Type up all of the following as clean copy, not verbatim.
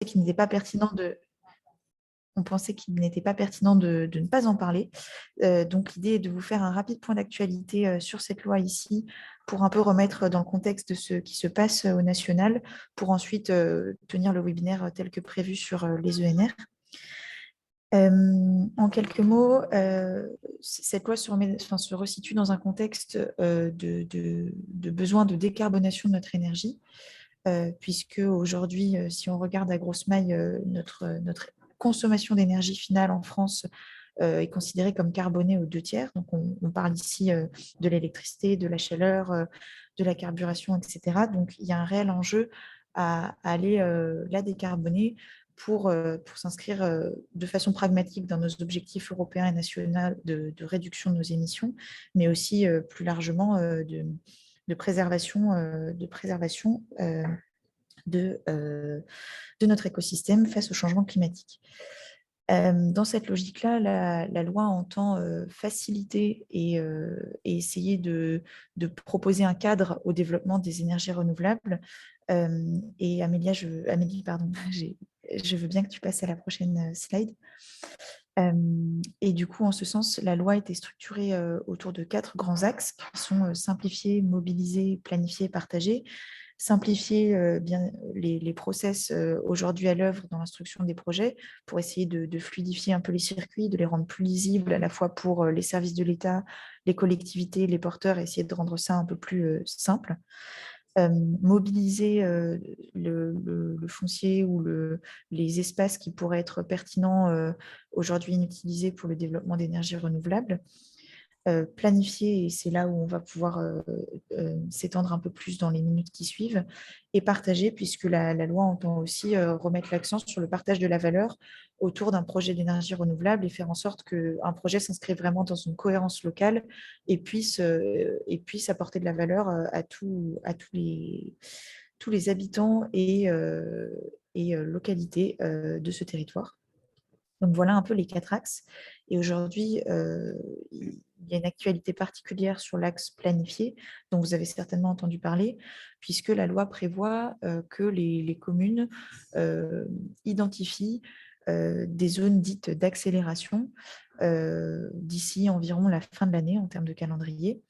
qu'il n'était pas pertinent de ne pas en parler. Donc, l'idée est de vous faire un rapide point d'actualité sur cette loi ici, pour un peu remettre dans le contexte de ce qui se passe au national, pour ensuite tenir le webinaire tel que prévu sur les ENR. En quelques mots, cette loi se resitue dans un contexte de besoin de décarbonation de notre énergie, puisque aujourd'hui, si on regarde à grosse maille, notre consommation d'énergie finale en France est considérée comme carbonée aux 2 tiers. Donc, on parle ici de l'électricité, de la chaleur, de la carburation, etc. Donc, il y a un réel enjeu à aller la décarboner pour s'inscrire de façon pragmatique dans nos objectifs européens et nationaux de réduction de nos émissions, mais aussi plus largement de préservation de notre écosystème face au changement climatique. Dans cette logique-là, la loi entend faciliter et essayer de proposer un cadre au développement des énergies renouvelables. Et Amélie, pardon, je veux bien que tu passes à la prochaine slide. Et du coup, en ce sens, la loi était structurée autour de 4 grands axes qui sont simplifier, mobiliser, planifier, partager. Simplifier bien les process aujourd'hui à l'œuvre dans l'instruction des projets pour essayer de fluidifier un peu les circuits, de les rendre plus lisibles à la fois pour les services de l'État, les collectivités, les porteurs, et essayer de rendre ça un peu plus simple. Mobiliser le foncier ou les espaces qui pourraient être pertinents aujourd'hui inutilisés pour le développement d'énergies renouvelables. Planifier, et c'est là où on va pouvoir s'étendre un peu plus dans les minutes qui suivent, et partager, puisque la loi entend aussi remettre l'accent sur le partage de la valeur autour d'un projet d'énergie renouvelable et faire en sorte qu'un projet s'inscrive vraiment dans une cohérence locale et puisse apporter de la valeur à tous les habitants et localités de ce territoire. Donc, voilà un peu les 4 axes. Et aujourd'hui, il y a une actualité particulière sur l'axe planifié, dont vous avez certainement entendu parler, puisque la loi prévoit que les communes identifient des zones dites d'accélération d'ici environ la fin de l'année en termes de calendrier.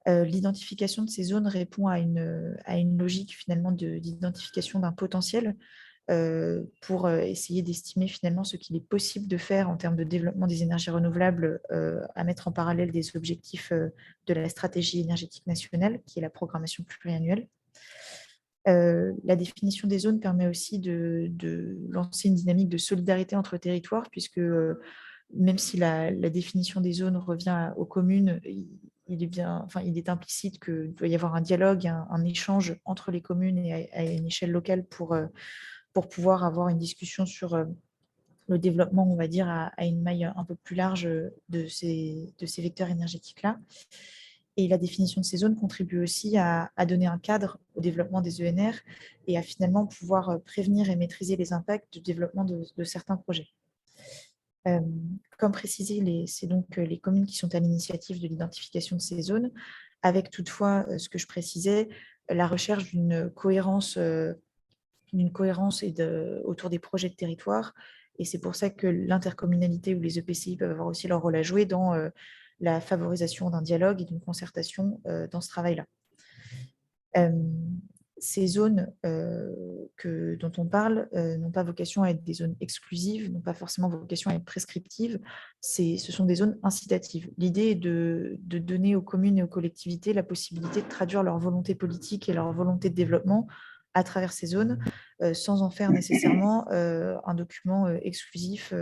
L'identification de ces zones répond à une logique finalement d'identification d'un potentiel pour essayer d'estimer finalement ce qu'il est possible de faire en termes de développement des énergies renouvelables à mettre en parallèle des objectifs de la stratégie énergétique nationale, qui est la programmation pluriannuelle. La définition des zones permet aussi de lancer une dynamique de solidarité entre territoires, puisque même si la définition des zones revient aux communes, il est implicite qu'il doit y avoir un dialogue, un échange entre les communes et à une échelle locale pour pouvoir avoir une discussion sur le développement, on va dire, à une maille un peu plus large de ces vecteurs énergétiques-là. Et la définition de ces zones contribue aussi à donner un cadre au développement des ENR et à finalement pouvoir prévenir et maîtriser les impacts du développement de certains projets. Comme précisé, c'est donc les communes qui sont à l'initiative de l'identification de ces zones, avec toutefois, ce que je précisais, la recherche d'une cohérence autour des projets de territoire. Et c'est pour ça que l'intercommunalité ou les EPCI peuvent avoir aussi leur rôle à jouer dans la favorisation d'un dialogue et d'une concertation dans ce travail-là. Ces zones dont on parle n'ont pas vocation à être des zones exclusives, n'ont pas forcément vocation à être prescriptives, ce sont des zones incitatives. L'idée est de donner aux communes et aux collectivités la possibilité de traduire leur volonté politique et leur volonté de développement à travers ces zones, sans en faire nécessairement un document exclusif,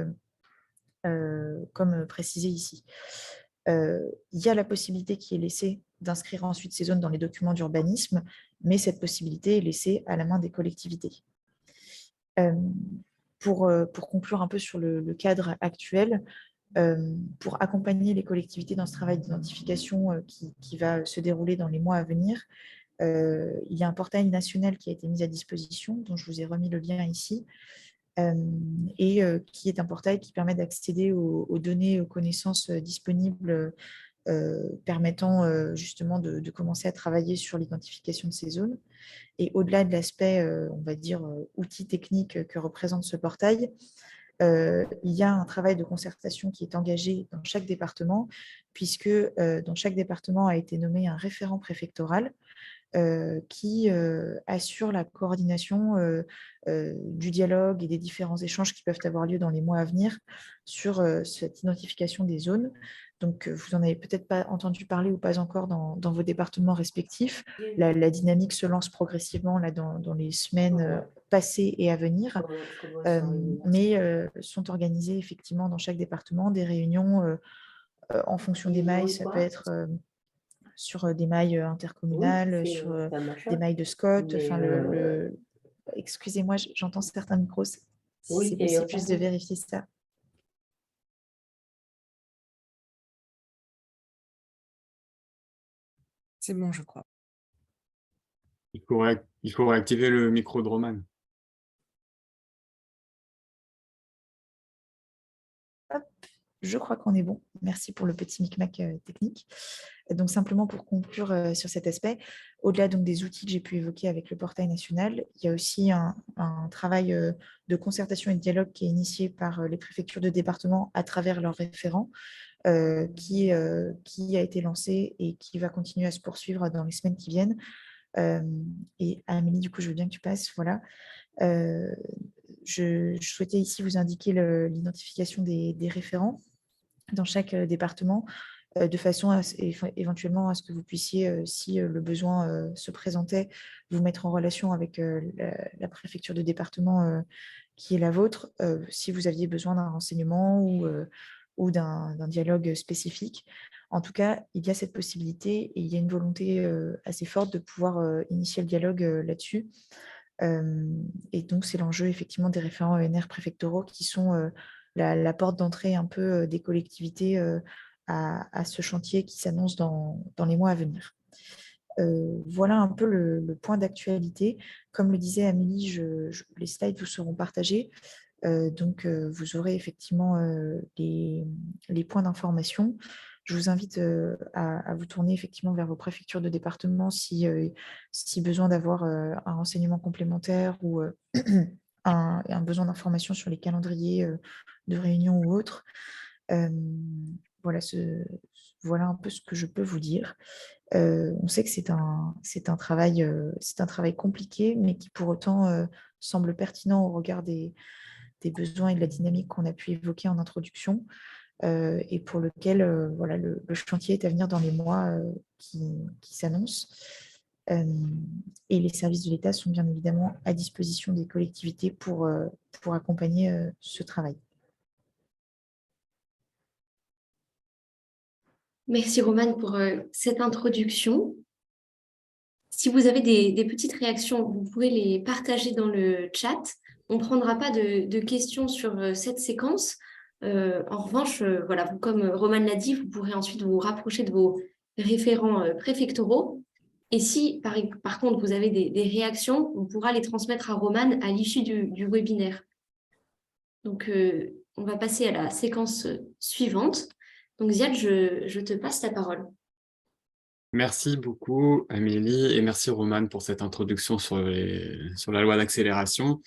comme précisé ici. Il y a la possibilité qui est laissée d'inscrire ensuite ces zones dans les documents d'urbanisme, mais cette possibilité est laissée à la main des collectivités. Pour conclure un peu sur le cadre actuel, pour accompagner les collectivités dans ce travail d'identification qui va se dérouler dans les mois à venir, il y a un portail national qui a été mis à disposition, dont je vous ai remis le lien ici, et qui est un portail qui permet d'accéder aux données et aux connaissances disponibles permettant justement de commencer à travailler sur l'identification de ces zones. Et au-delà de l'aspect, on va dire, outil technique que représente ce portail, il y a un travail de concertation qui est engagé dans chaque département, puisque dans chaque département a été nommé un référent préfectoral qui assure la coordination du dialogue et des différents échanges qui peuvent avoir lieu dans les mois à venir sur cette identification des zones. Donc, vous n'en avez peut-être pas entendu parler ou pas encore dans vos départements respectifs. La dynamique se lance progressivement là, dans les semaines passées et à venir, mais sont organisées effectivement dans chaque département des réunions en fonction des mailles. Ça peut être sur des mailles intercommunales, sur des mailles de Scott. Enfin, excusez-moi, j'entends certains micros. Si c'est possible juste de vérifier ça. C'est bon, je crois. Il faut réactiver le micro de Roman. Hop, je crois qu'on est bon. Merci pour le petit micmac technique. Donc, simplement pour conclure sur cet aspect, au-delà donc des outils que j'ai pu évoquer avec le portail national, il y a aussi un travail de concertation et de dialogue qui est initié par les préfectures de département à travers leurs référents, qui a été lancé et qui va continuer à se poursuivre dans les semaines qui viennent. Et Amélie, du coup, je veux bien que tu passes. Voilà. Je souhaitais ici vous indiquer l'identification des référents dans chaque département, de façon éventuellement à ce que vous puissiez, si le besoin se présentait, vous mettre en relation avec la préfecture de département qui est la vôtre, si vous aviez besoin d'un renseignement ou d'un dialogue spécifique. En tout cas, il y a cette possibilité et il y a une volonté assez forte de pouvoir initier le dialogue là-dessus. Et donc, c'est l'enjeu effectivement des référents ENR préfectoraux qui sont la porte d'entrée un peu des collectivités à ce chantier qui s'annonce dans les mois à venir. Voilà un peu le point d'actualité. Comme le disait Amélie, les slides vous seront partagés. Donc, vous aurez effectivement les points d'information. Je vous invite à vous tourner effectivement vers vos préfectures de département si besoin d'avoir un renseignement complémentaire ou un besoin d'information sur les calendriers de réunion ou autres. Voilà, voilà un peu ce que je peux vous dire. On sait que c'est un travail compliqué, mais qui pour autant semble pertinent au regard des besoins et de la dynamique qu'on a pu évoquer en introduction, et pour lequel voilà, le chantier est à venir dans les mois qui s'annoncent. Et les services de l'État sont bien évidemment à disposition des collectivités pour accompagner ce travail. Merci Romane pour cette introduction. Si vous avez des petites réactions, vous pouvez les partager dans le chat. On ne prendra pas de questions sur cette séquence. En revanche, voilà, comme Romane l'a dit, vous pourrez ensuite vous rapprocher de vos référents préfectoraux. Et si, par contre, vous avez des réactions, on pourra les transmettre à Romane à l'issue du webinaire. Donc, on va passer à la séquence suivante. Donc, Ziad, je te passe la parole. Merci beaucoup, Amélie, et merci, Roman, pour cette introduction sur la loi d'accélération.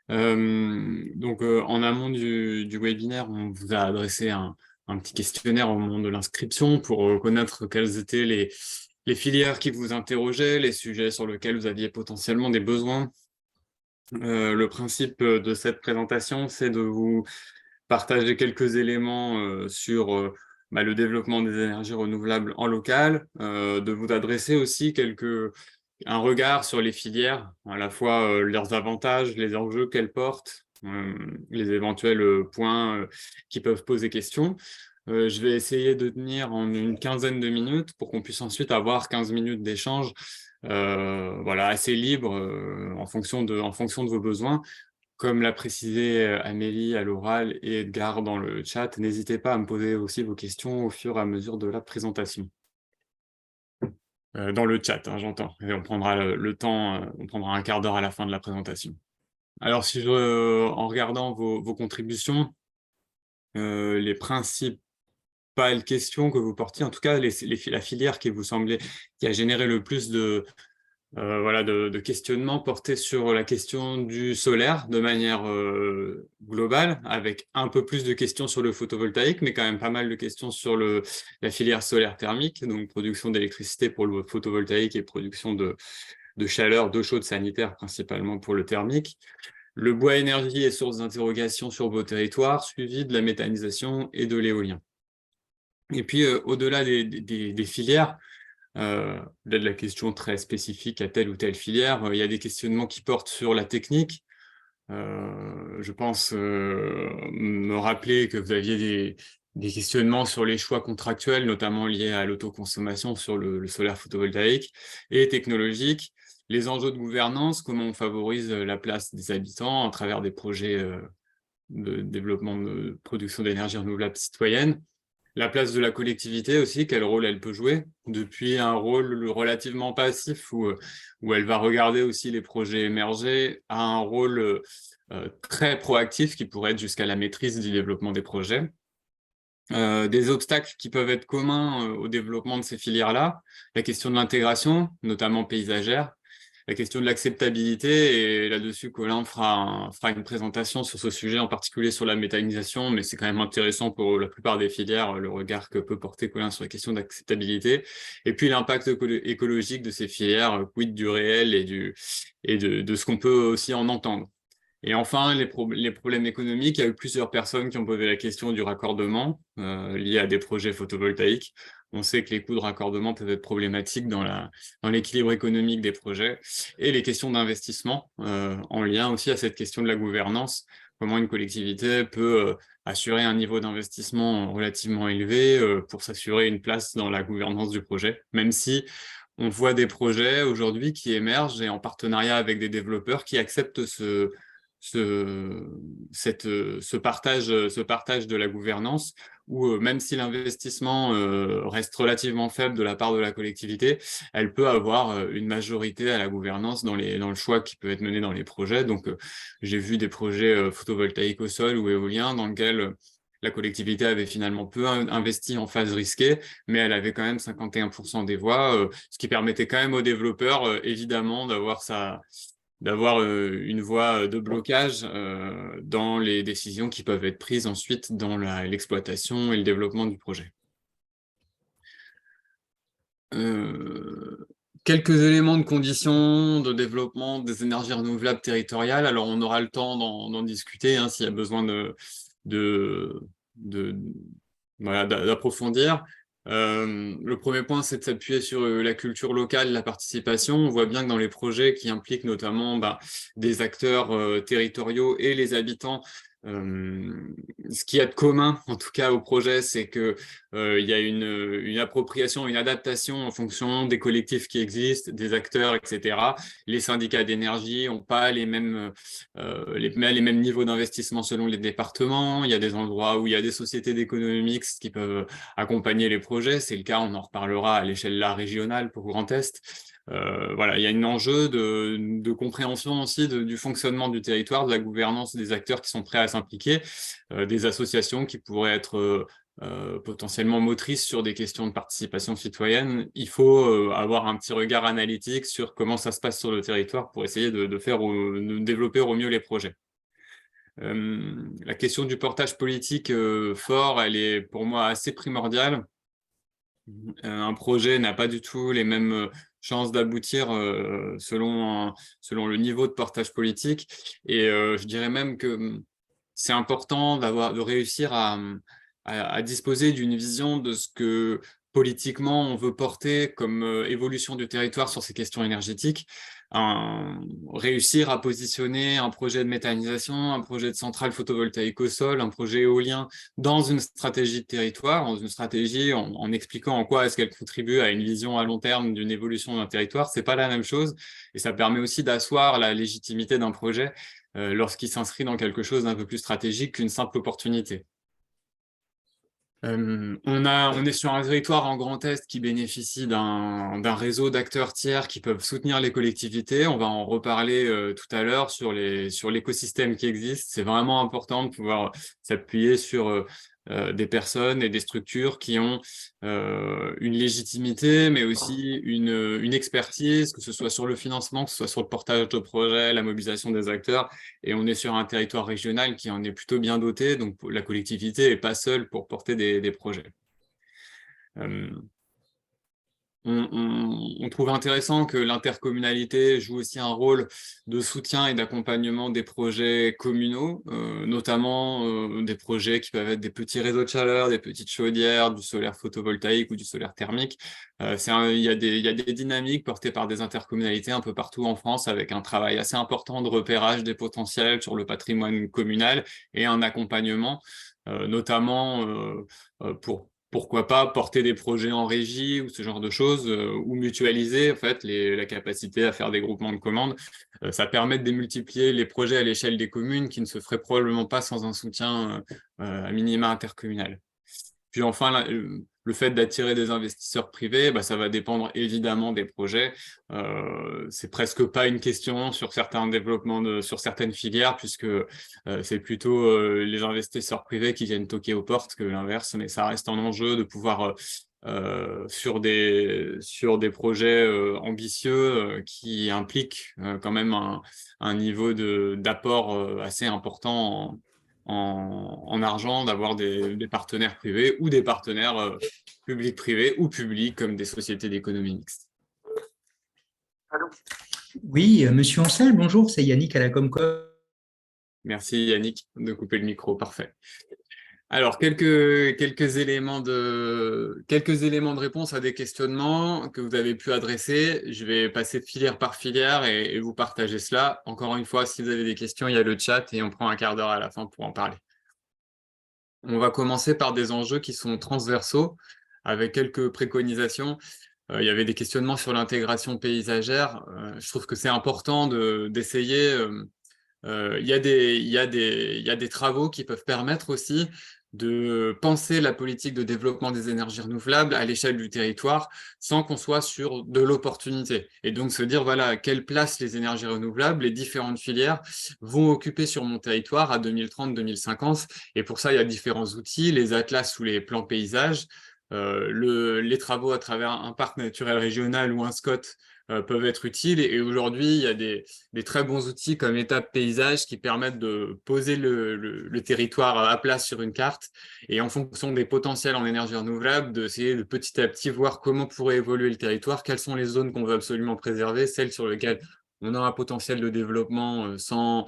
En amont du webinaire, on vous a adressé un petit questionnaire au moment de l'inscription pour connaître quelles étaient les filières qui vous interrogeaient, les sujets sur lesquels vous aviez potentiellement des besoins. Le principe de cette présentation, c'est de vous partager quelques éléments sur le développement des énergies renouvelables en local, de vous adresser aussi un regard sur les filières, à la fois leurs avantages, les enjeux qu'elles portent, les éventuels points qui peuvent poser question. Je vais essayer de tenir en une quinzaine de minutes pour qu'on puisse ensuite avoir 15 minutes d'échange voilà, assez libre en fonction de vos besoins. Comme l'a précisé Amélie à l'oral et Edgar dans le chat, n'hésitez pas à me poser aussi vos questions au fur et à mesure de la présentation. Dans le chat, hein, j'entends. Et on prendra le temps, on prendra un quart d'heure à la fin de la présentation. Alors, en regardant vos contributions, les principes principales questions que vous portiez, en tout cas la filière qui vous semblait, qui a généré le plus de questionnements portés sur la question du solaire de manière globale, avec un peu plus de questions sur le photovoltaïque, mais quand même pas mal de questions sur la filière solaire thermique, donc production d'électricité pour le photovoltaïque et production de chaleur, d'eau chaude sanitaire, principalement pour le thermique. Le bois énergie est source d'interrogation sur vos territoires, suivi de la méthanisation et de l'éolien. Et puis, au-delà des filières, de la question très spécifique à telle ou telle filière, il y a des questionnements qui portent sur la technique. Je pense me rappeler que vous aviez des questionnements sur les choix contractuels, notamment liés à l'autoconsommation sur le solaire photovoltaïque, et technologique, les enjeux de gouvernance, comment on favorise la place des habitants à travers des projets de développement de production d'énergie renouvelable citoyenne. La place de la collectivité aussi, quel rôle elle peut jouer, depuis un rôle relativement passif où elle va regarder aussi les projets émerger, à un rôle très proactif qui pourrait être jusqu'à la maîtrise du développement des projets. Des obstacles qui peuvent être communs au développement de ces filières-là, la question de l'intégration, notamment paysagère, la question de l'acceptabilité, et là-dessus, Colin fera une présentation sur ce sujet, en particulier sur la méthanisation, mais c'est quand même intéressant pour la plupart des filières, le regard que peut porter Colin sur la question d'acceptabilité. Et puis l'impact écologique de ces filières, quid du réel et de ce qu'on peut aussi en entendre. Et enfin, les problèmes économiques, il y a eu plusieurs personnes qui ont posé la question du raccordement lié à des projets photovoltaïques. On sait que les coûts de raccordement peuvent être problématiques dans l'équilibre économique des projets, et les questions d'investissement en lien aussi à cette question de la gouvernance. Comment une collectivité peut assurer un niveau d'investissement relativement élevé pour s'assurer une place dans la gouvernance du projet, même si on voit des projets aujourd'hui qui émergent et en partenariat avec des développeurs qui acceptent ce partage de la gouvernance, où même si l'investissement reste relativement faible de la part de la collectivité, elle peut avoir une majorité à la gouvernance dans le choix qui peut être mené dans les projets. Donc, j'ai vu des projets photovoltaïques au sol ou éoliens dans lesquels la collectivité avait finalement peu investi en phase risquée, mais elle avait quand même 51% des voix, ce qui permettait quand même aux développeurs, évidemment, d'avoir une voie de blocage dans les décisions qui peuvent être prises ensuite dans l'exploitation et le développement du projet. Quelques éléments de conditions de développement des énergies renouvelables territoriales. Alors, on aura le temps d'en discuter s'il y a besoin d'approfondir. Le premier point, c'est de s'appuyer sur la culture locale, la participation. On voit bien que dans les projets qui impliquent notamment des acteurs territoriaux et les habitants, ce qu'il y a de commun, en tout cas au projet, c'est que il y a une appropriation, une adaptation en fonction des collectifs qui existent, des acteurs, etc. Les syndicats d'énergie n'ont pas les mêmes niveaux d'investissement selon les départements. Il y a des endroits où il y a des sociétés d'économie mixte qui peuvent accompagner les projets. C'est le cas, on en reparlera à l'échelle régionale pour Grand Est. Voilà, il y a un enjeu de compréhension aussi du fonctionnement du territoire, de la gouvernance des acteurs qui sont prêts à s'impliquer, des associations qui pourraient être potentiellement motrices sur des questions de participation citoyenne. Il faut avoir un petit regard analytique sur comment ça se passe sur le territoire pour essayer de développer au mieux les projets. La question du portage politique fort, elle est pour moi assez primordiale. Un projet n'a pas du tout les mêmes chances d'aboutir selon le niveau de portage politique. Et je dirais même que c'est important de réussir à disposer d'une vision de ce que politiquement on veut porter comme évolution du territoire sur ces questions énergétiques. Réussir à positionner un projet de méthanisation, un projet de centrale photovoltaïque au sol, un projet éolien dans une stratégie de territoire, dans une stratégie en expliquant en quoi est-ce qu'elle contribue à une vision à long terme d'une évolution d'un territoire, c'est pas la même chose. Et ça permet aussi d'asseoir la légitimité d'un projet lorsqu'il s'inscrit dans quelque chose d'un peu plus stratégique qu'une simple opportunité. On est sur un territoire en Grand Est qui bénéficie d'un réseau d'acteurs tiers qui peuvent soutenir les collectivités. On va en reparler tout à l'heure sur l'écosystème qui existe. C'est vraiment important de pouvoir s'appuyer sur des personnes et des structures qui ont une légitimité, mais aussi une expertise, que ce soit sur le financement, que ce soit sur le portage de projet, la mobilisation des acteurs. Et on est sur un territoire régional qui en est plutôt bien doté, donc la collectivité n'est pas seule pour porter des projets. On trouve intéressant que l'intercommunalité joue aussi un rôle de soutien et d'accompagnement des projets communaux, notamment des projets qui peuvent être des petits réseaux de chaleur, des petites chaudières, du solaire photovoltaïque ou du solaire thermique. Il y a des dynamiques portées par des intercommunalités un peu partout en France avec un travail assez important de repérage des potentiels sur le patrimoine communal et un accompagnement, notamment pourquoi pas porter des projets en régie ou ce genre de choses, ou mutualiser en fait la capacité à faire des groupements de commandes. Ça permet de démultiplier les projets à l'échelle des communes qui ne se feraient probablement pas sans un soutien à minima intercommunal. Puis enfin, le fait d'attirer des investisseurs privés, ça va dépendre évidemment des projets. C'est presque pas une question sur certains développements, sur certaines filières, puisque c'est plutôt les investisseurs privés qui viennent toquer aux portes que l'inverse, mais ça reste un enjeu de pouvoir, sur des projets ambitieux qui impliquent quand même un niveau d'apport assez important en argent, d'avoir des partenaires privés ou des partenaires publics-privés ou publics comme des sociétés d'économie mixte. Oui, monsieur Ancel, bonjour, c'est Yannick à la Comcom. Merci Yannick de couper le micro, parfait. Alors, quelques éléments de réponse à des questionnements que vous avez pu adresser. Je vais passer de filière par filière et vous partager cela. Encore une fois, si vous avez des questions, il y a le chat et on prend un quart d'heure à la fin pour en parler. On va commencer par des enjeux qui sont transversaux, avec quelques préconisations. Il y avait des questionnements sur l'intégration paysagère. Je trouve que c'est important d'essayer. Il y a des travaux qui peuvent permettre aussi de penser la politique de développement des énergies renouvelables à l'échelle du territoire sans qu'on soit sur de l'opportunité. Et donc se dire, voilà, quelle place les énergies renouvelables, les différentes filières vont occuper sur mon territoire à 2030-2050. Et pour ça, il y a différents outils, les atlas ou les plans paysages, les travaux à travers un parc naturel régional ou un SCOT peuvent être utiles. Et aujourd'hui, il y a des très bons outils comme Étape Paysage qui permettent de poser le territoire à plat sur une carte et en fonction des potentiels en énergie renouvelable, d'essayer de petit à petit voir comment pourrait évoluer le territoire, quelles sont les zones qu'on veut absolument préserver, celles sur lesquelles on a un potentiel de développement sans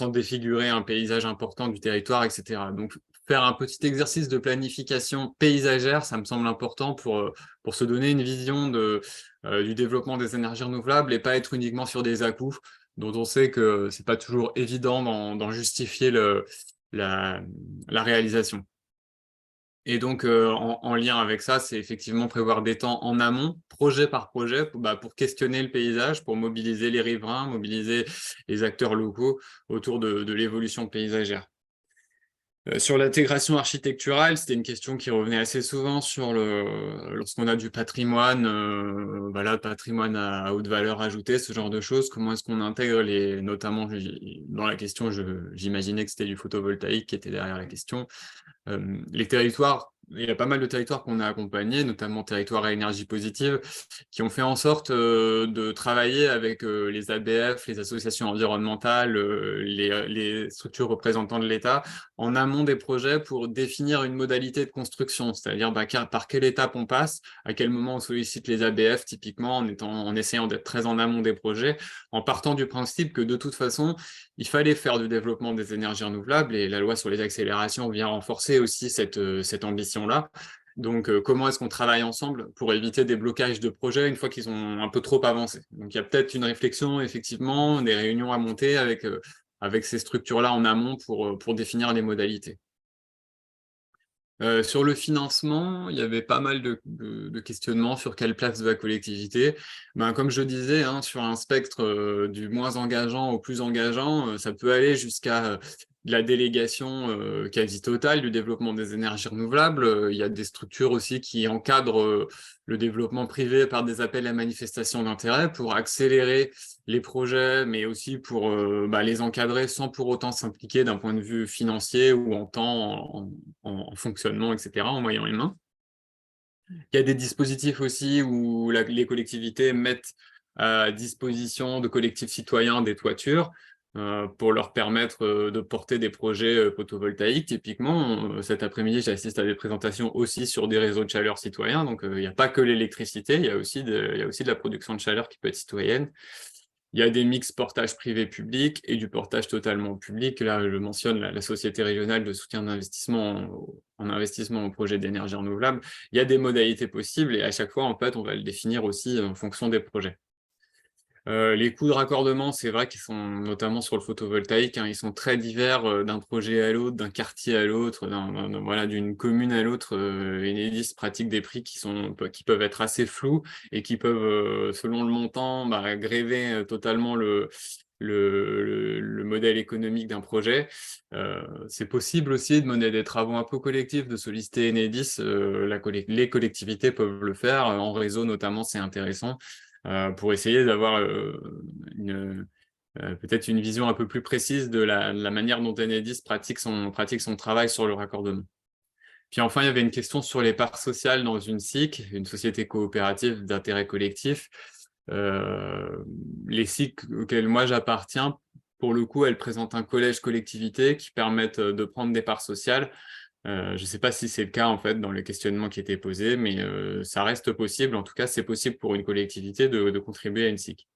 défigurer un paysage important du territoire, etc. Donc, faire un petit exercice de planification paysagère, ça me semble important pour se donner une vision du développement des énergies renouvelables et pas être uniquement sur des à-coups dont on sait que c'est pas toujours évident d'en justifier la réalisation. Et donc, en lien avec ça, c'est effectivement prévoir des temps en amont, projet par projet, pour questionner le paysage, pour mobiliser les riverains, mobiliser les acteurs locaux autour de l'évolution paysagère. Sur l'intégration architecturale, c'était une question qui revenait assez souvent lorsqu'on a du patrimoine, patrimoine à haute valeur ajoutée, ce genre de choses. Comment est-ce qu'on intègre notamment dans la question, j'imaginais que c'était du photovoltaïque qui était derrière la question. Les territoires, il y a pas mal de territoires qu'on a accompagnés, notamment territoires à énergie positive, qui ont fait en sorte de travailler avec les ABF, les associations environnementales, les structures représentant de l'État, en amont des projets pour définir une modalité de construction, c'est-à-dire par quelle étape on passe, à quel moment on sollicite les ABF, typiquement en essayant d'être très en amont des projets, en partant du principe que de toute façon, il fallait faire du développement des énergies renouvelables et la loi sur les accélérations vient renforcer aussi cette ambition-là. Donc, comment est-ce qu'on travaille ensemble pour éviter des blocages de projets une fois qu'ils ont un peu trop avancé? Donc, il y a peut-être une réflexion, effectivement, des réunions à monter avec ces structures-là en amont pour définir les modalités. Sur le financement, il y avait pas mal de questionnements sur quelle place de la collectivité. Comme je disais, sur un spectre du moins engageant au plus engageant, ça peut aller jusqu'à de la délégation quasi totale du développement des énergies renouvelables. Il y a des structures aussi qui encadrent le développement privé par des appels à manifestation d'intérêt pour accélérer les projets, mais aussi pour les encadrer sans pour autant s'impliquer d'un point de vue financier ou en temps, en fonctionnement, etc., en moyens humains. Il y a des dispositifs aussi où les collectivités mettent à disposition de collectifs citoyens des toitures pour leur permettre de porter des projets photovoltaïques. Typiquement, cet après-midi, j'assiste à des présentations aussi sur des réseaux de chaleur citoyens. Donc, il n'y a pas que l'électricité, il y a aussi de la production de chaleur qui peut être citoyenne. Il y a des mix portage privé-public et du portage totalement public. Là, je mentionne la Société régionale de soutien d'investissement en investissement au projet d'énergie renouvelable. Il y a des modalités possibles et à chaque fois, en fait, on va le définir aussi en fonction des projets. Les coûts de raccordement, c'est vrai qu'ils sont notamment sur le photovoltaïque, ils sont très divers d'un projet à l'autre, d'un quartier à l'autre, voilà, d'une commune à l'autre. Enedis pratique des prix qui peuvent être assez flous et qui peuvent, selon le montant, gréver totalement le modèle économique d'un projet. C'est possible aussi de mener des travaux un peu collectifs, de solliciter Enedis. Les collectivités peuvent le faire, en réseau notamment, c'est intéressant. Pour essayer d'avoir peut-être une vision un peu plus précise de la manière dont Enedis pratique son travail sur le raccordement. Puis enfin, il y avait une question sur les parts sociales dans une SIC, une société coopérative d'intérêt collectif. Les SIC auxquelles moi j'appartiens, pour le coup, elles présentent un collège collectivité qui permettent de prendre des parts sociales. Je ne sais pas si c'est le cas en fait dans le questionnement qui était posé, mais ça reste possible. En tout cas, c'est possible pour une collectivité de contribuer à une SIC.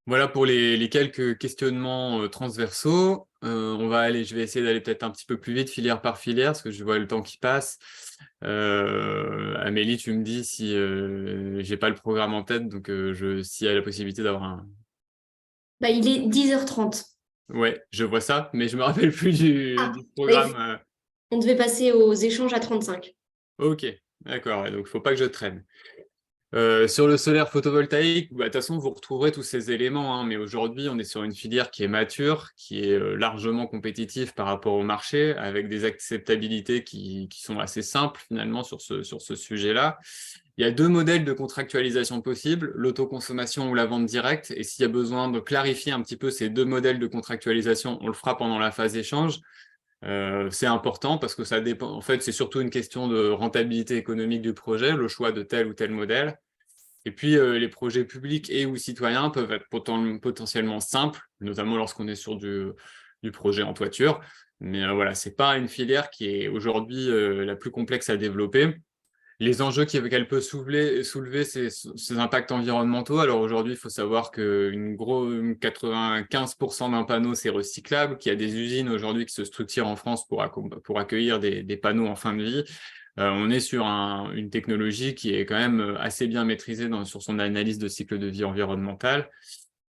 Voilà pour les quelques questionnements transversaux. Je vais essayer d'aller peut-être un petit peu plus vite, filière par filière, parce que je vois le temps qui passe. Amélie, tu me dis si j'ai pas le programme en tête, donc s'il y a la possibilité d'avoir un... Il est 10h30. Ouais, je vois ça, mais je me rappelle plus du programme. On devait passer aux échanges à 35. Ok, d'accord, donc il ne faut pas que je traîne. Sur le solaire photovoltaïque, de toute façon, vous retrouverez tous ces éléments, mais aujourd'hui, on est sur une filière qui est mature, qui est largement compétitive par rapport au marché, avec des acceptabilités qui sont assez simples finalement sur ce sujet-là. Il y a deux modèles de contractualisation possibles, l'autoconsommation ou la vente directe, et s'il y a besoin de clarifier un petit peu ces deux modèles de contractualisation, on le fera pendant la phase échange. C'est important parce que ça dépend. En fait, c'est surtout une question de rentabilité économique du projet, le choix de tel ou tel modèle. Et puis, les projets publics et ou citoyens peuvent être potentiellement simples, notamment lorsqu'on est sur du projet en toiture. Mais voilà, c'est pas une filière qui est aujourd'hui la plus complexe à développer. Les enjeux qu'elle peut soulever ces impacts environnementaux. Alors aujourd'hui, il faut savoir que 95% d'un panneau, c'est recyclable, qu'il y a des usines aujourd'hui qui se structurent en France pour accueillir des panneaux en fin de vie. On est sur une technologie qui est quand même assez bien maîtrisée sur son analyse de cycle de vie environnemental.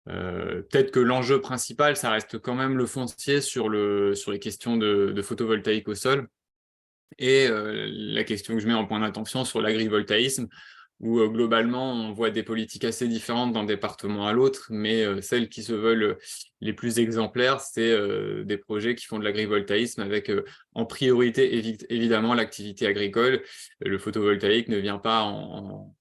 Peut-être que l'enjeu principal, ça reste quand même le foncier sur les questions de photovoltaïque au sol. Et la question que je mets en point d'attention sur l'agrivoltaïsme, où globalement, on voit des politiques assez différentes d'un département à l'autre, mais celles qui se veulent les plus exemplaires, c'est des projets qui font de l'agrivoltaïsme avec en priorité, évidemment, l'activité agricole. Le photovoltaïque ne vient pas en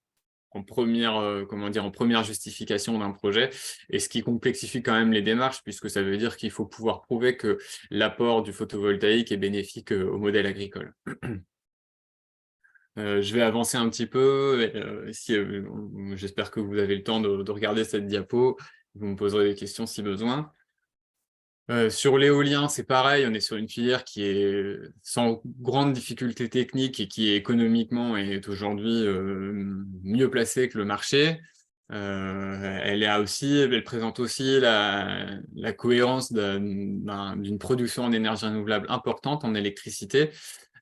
première justification d'un projet, et ce qui complexifie quand même les démarches, puisque ça veut dire qu'il faut pouvoir prouver que l'apport du photovoltaïque est bénéfique au modèle agricole. Je vais avancer un petit peu, j'espère que vous avez le temps de regarder cette diapo, vous me poserez des questions si besoin. Sur l'éolien, c'est pareil, on est sur une filière qui est sans grande difficulté technique et qui économiquement est aujourd'hui mieux placée que le marché. Elle présente aussi la cohérence d'une production en énergie renouvelable importante en électricité.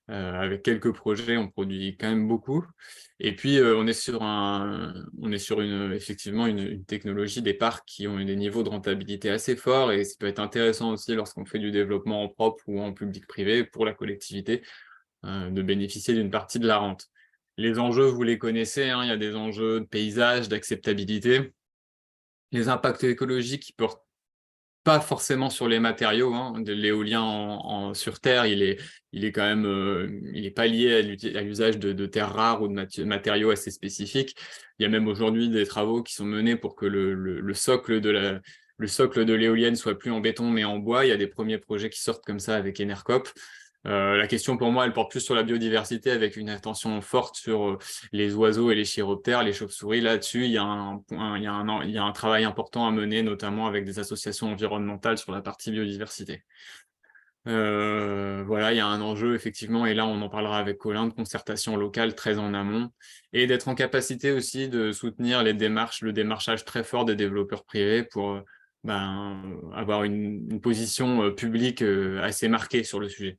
Avec quelques projets, on produit quand même beaucoup. Et puis, on est sur effectivement une technologie des parcs qui ont des niveaux de rentabilité assez forts, et ça peut être intéressant aussi lorsqu'on fait du développement en propre ou en public-privé pour la collectivité de bénéficier d'une partie de la rente. Les enjeux, vous les connaissez, il y a des enjeux de paysage, d'acceptabilité. Les impacts écologiques qui peuvent pas forcément sur les matériaux, hein. L'éolien sur Terre, il est quand même, il est pas lié à l'usage de terres rares ou de matériaux assez spécifiques. Il y a même aujourd'hui des travaux qui sont menés pour que le socle de l'éolienne soit plus en béton mais en bois. Il y a des premiers projets qui sortent comme ça avec Enercop. La question pour moi, elle porte plus sur la biodiversité avec une attention forte sur les oiseaux et les chiroptères, les chauves-souris. Là-dessus, il y a un travail important à mener, notamment avec des associations environnementales sur la partie biodiversité. Voilà, il y a un enjeu effectivement, et là on en parlera avec Colin, de concertation locale très en amont, et d'être en capacité aussi de soutenir le démarchage très fort des développeurs privés pour avoir une position publique assez marquée sur le sujet.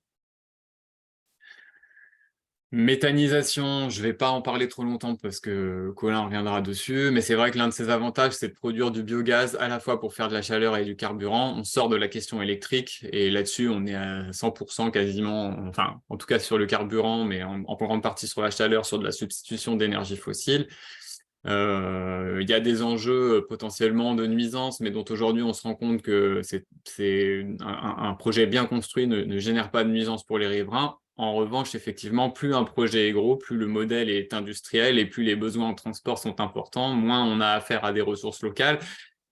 Méthanisation, je ne vais pas en parler trop longtemps parce que Colin reviendra dessus, mais c'est vrai que l'un de ses avantages, c'est de produire du biogaz à la fois pour faire de la chaleur et du carburant. On sort de la question électrique et là-dessus, on est à 100% quasiment, enfin, en tout cas sur le carburant, mais en grande partie sur la chaleur, sur de la substitution d'énergie fossile. Il y a des enjeux potentiellement de nuisance, mais dont aujourd'hui on se rend compte que c'est un projet bien construit ne génère pas de nuisance pour les riverains. En revanche, effectivement, plus un projet est gros, plus le modèle est industriel et plus les besoins en transport sont importants, moins on a affaire à des ressources locales.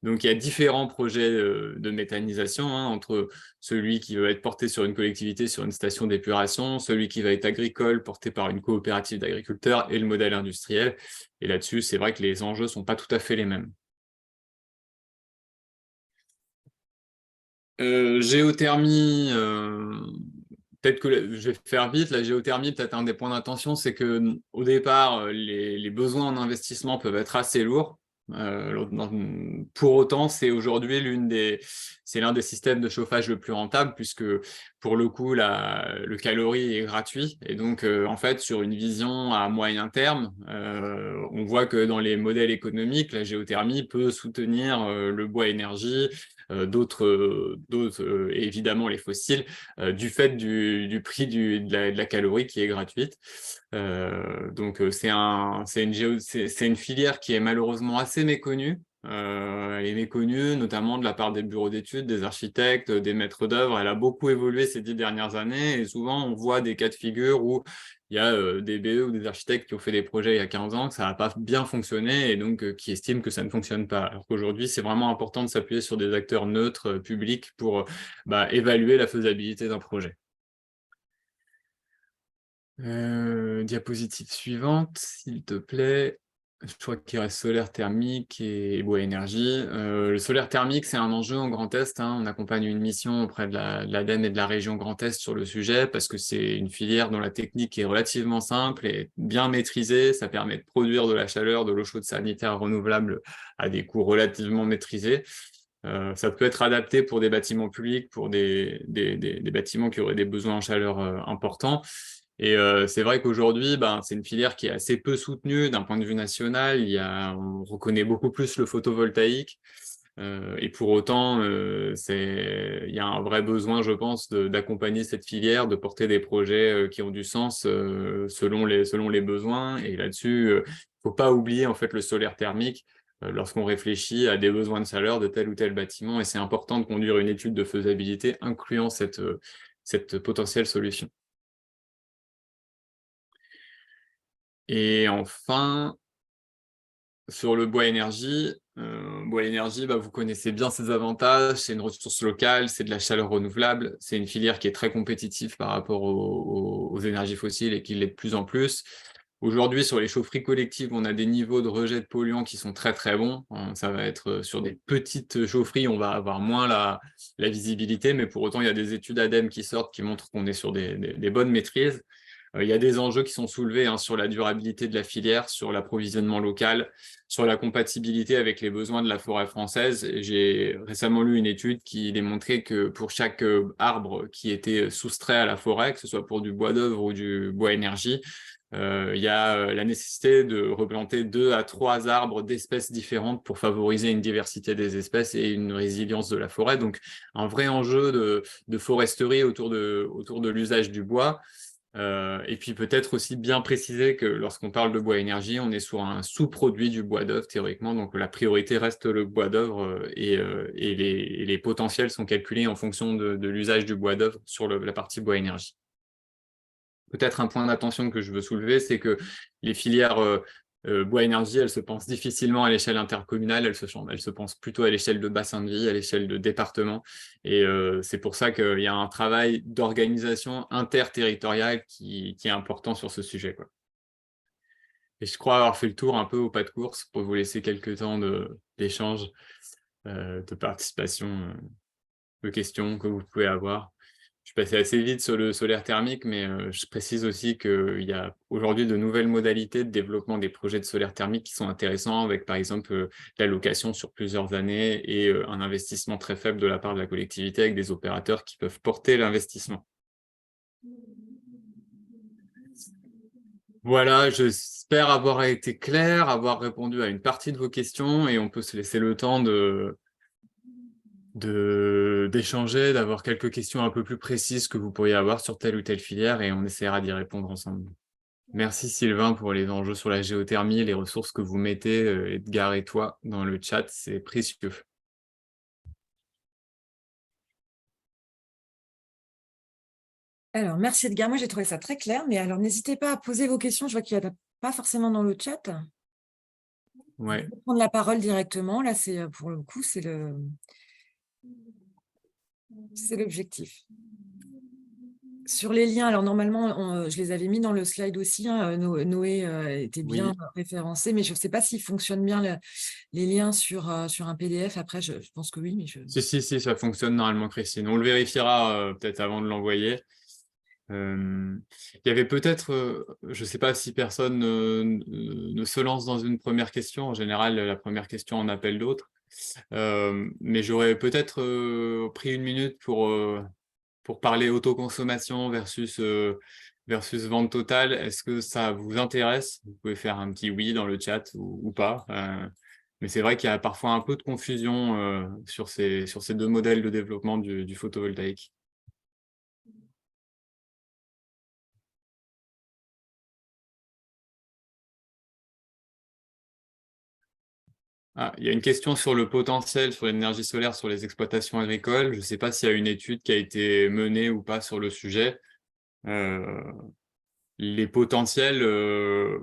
Donc, il y a différents projets de méthanisation, hein, entre celui qui va être porté sur une collectivité, sur une station d'épuration, celui qui va être agricole, porté par une coopérative d'agriculteurs, et le modèle industriel. Et là-dessus, c'est vrai que les enjeux ne sont pas tout à fait les mêmes. Géothermie, peut-être que je vais faire vite. La géothermie, peut-être un des points d'attention, c'est qu'au départ, les besoins en investissement peuvent être assez lourds. Pour autant, c'est aujourd'hui l'un des systèmes de chauffage le plus rentable, puisque pour le coup, le calorie est gratuit. Et donc, en fait, sur une vision à moyen terme, on voit que dans les modèles économiques, la géothermie peut soutenir le bois énergie, d'autres évidemment les fossiles, du fait du prix de la calorie qui est gratuite. Donc c'est une filière qui est malheureusement assez méconnue. Elle est méconnue notamment de la part des bureaux d'études, des architectes, des maîtres d'œuvre. Elle a beaucoup évolué ces 10 dernières années et souvent on voit des cas de figure où il y a des BE ou des architectes qui ont fait des projets il y a 15 ans, que ça n'a pas bien fonctionné et donc qui estiment que ça ne fonctionne pas. Alors qu'aujourd'hui, c'est vraiment important de s'appuyer sur des acteurs neutres, publics, pour évaluer la faisabilité d'un projet. Diapositive suivante, s'il te plaît. Je crois qu'il reste solaire thermique et bois énergie. Le solaire thermique, c'est un enjeu en Grand Est, hein. On accompagne une mission auprès de l'ADEME et de la région Grand Est sur le sujet parce que c'est une filière dont la technique est relativement simple et bien maîtrisée. Ça permet de produire de la chaleur, de l'eau chaude sanitaire renouvelable à des coûts relativement maîtrisés. Ça peut être adapté pour des bâtiments publics, pour des bâtiments qui auraient des besoins en chaleur importants. Et c'est vrai qu'aujourd'hui, c'est une filière qui est assez peu soutenue d'un point de vue national. On reconnaît beaucoup plus le photovoltaïque. Et pour autant, il y a un vrai besoin, je pense, d'accompagner cette filière, de porter des projets qui ont du sens selon les besoins. Et là-dessus, il ne faut pas oublier en fait le solaire thermique lorsqu'on réfléchit à des besoins de chaleur de tel ou tel bâtiment. Et c'est important de conduire une étude de faisabilité incluant cette potentielle solution. Et enfin, sur le bois énergie, vous connaissez bien ses avantages, c'est une ressource locale, c'est de la chaleur renouvelable, c'est une filière qui est très compétitive par rapport aux énergies fossiles et qui l'est de plus en plus. Aujourd'hui, sur les chaufferies collectives, on a des niveaux de rejet de polluants qui sont très très bons. Ça va être sur des petites chaufferies, on va avoir moins la visibilité, mais pour autant, il y a des études ADEME qui sortent qui montrent qu'on est sur des bonnes maîtrises. Il y a des enjeux qui sont soulevés sur la durabilité de la filière, sur l'approvisionnement local, sur la compatibilité avec les besoins de la forêt française. J'ai récemment lu une étude qui démontrait que pour chaque arbre qui était soustrait à la forêt, que ce soit pour du bois d'œuvre ou du bois énergie, il y a la nécessité de replanter 2 à 3 arbres d'espèces différentes pour favoriser une diversité des espèces et une résilience de la forêt. Donc un vrai enjeu de foresterie autour de l'usage du bois. Et puis peut-être aussi bien préciser que lorsqu'on parle de bois énergie, on est sur un sous-produit du bois d'œuvre théoriquement, donc la priorité reste le bois d'œuvre et les potentiels sont calculés en fonction de l'usage du bois d'œuvre sur la partie bois énergie. Peut-être un point d'attention que je veux soulever, c'est que les filières bois énergie, elles se pensent difficilement à l'échelle intercommunale, elles se pensent plutôt à l'échelle de bassin de vie, à l'échelle de département. Et c'est pour ça qu'il y a un travail d'organisation interterritoriale qui est important sur ce sujet, quoi. Et je crois avoir fait le tour un peu au pas de course pour vous laisser quelques temps d'échange, de participation, de questions que vous pouvez avoir. Je suis passé assez vite sur le solaire thermique, mais je précise aussi qu'il y a aujourd'hui de nouvelles modalités de développement des projets de solaire thermique qui sont intéressants, avec par exemple la location sur plusieurs années et un investissement très faible de la part de la collectivité avec des opérateurs qui peuvent porter l'investissement. Voilà, j'espère avoir été clair, avoir répondu à une partie de vos questions et on peut se laisser le temps d'échanger, d'avoir quelques questions un peu plus précises que vous pourriez avoir sur telle ou telle filière et on essaiera d'y répondre ensemble. Merci Sylvain pour les enjeux sur la géothermie, les ressources que vous mettez, Edgar et toi, dans le chat, c'est précieux. Alors, merci Edgar. Moi, j'ai trouvé ça très clair, mais alors n'hésitez pas à poser vos questions. Je vois qu'il n'y en a pas forcément dans le chat. Ouais. Vous pouvez prendre la parole directement. Là, c'est pour le coup, c'est l'objectif. Sur les liens, alors normalement, je les avais mis dans le slide aussi. Hein, Noé était bien référencé, mais je ne sais pas s'il fonctionne bien les liens sur un PDF. Après, je pense que oui. Mais Si, ça fonctionne normalement, Christine. On le vérifiera peut-être avant de l'envoyer. Il y avait peut-être, je ne sais pas si personne ne se lance dans une première question. En général, la première question en appelle d'autres. Mais j'aurais peut-être pris une minute pour parler autoconsommation versus vente totale. Est-ce que ça vous intéresse? Vous pouvez faire un petit oui dans le chat ou pas. Mais c'est vrai qu'il y a parfois un peu de confusion sur ces deux modèles de développement du photovoltaïque. Ah, il y a une question sur le potentiel sur l'énergie solaire sur les exploitations agricoles. Je ne sais pas s'il y a une étude qui a été menée ou pas sur le sujet. Les potentiels,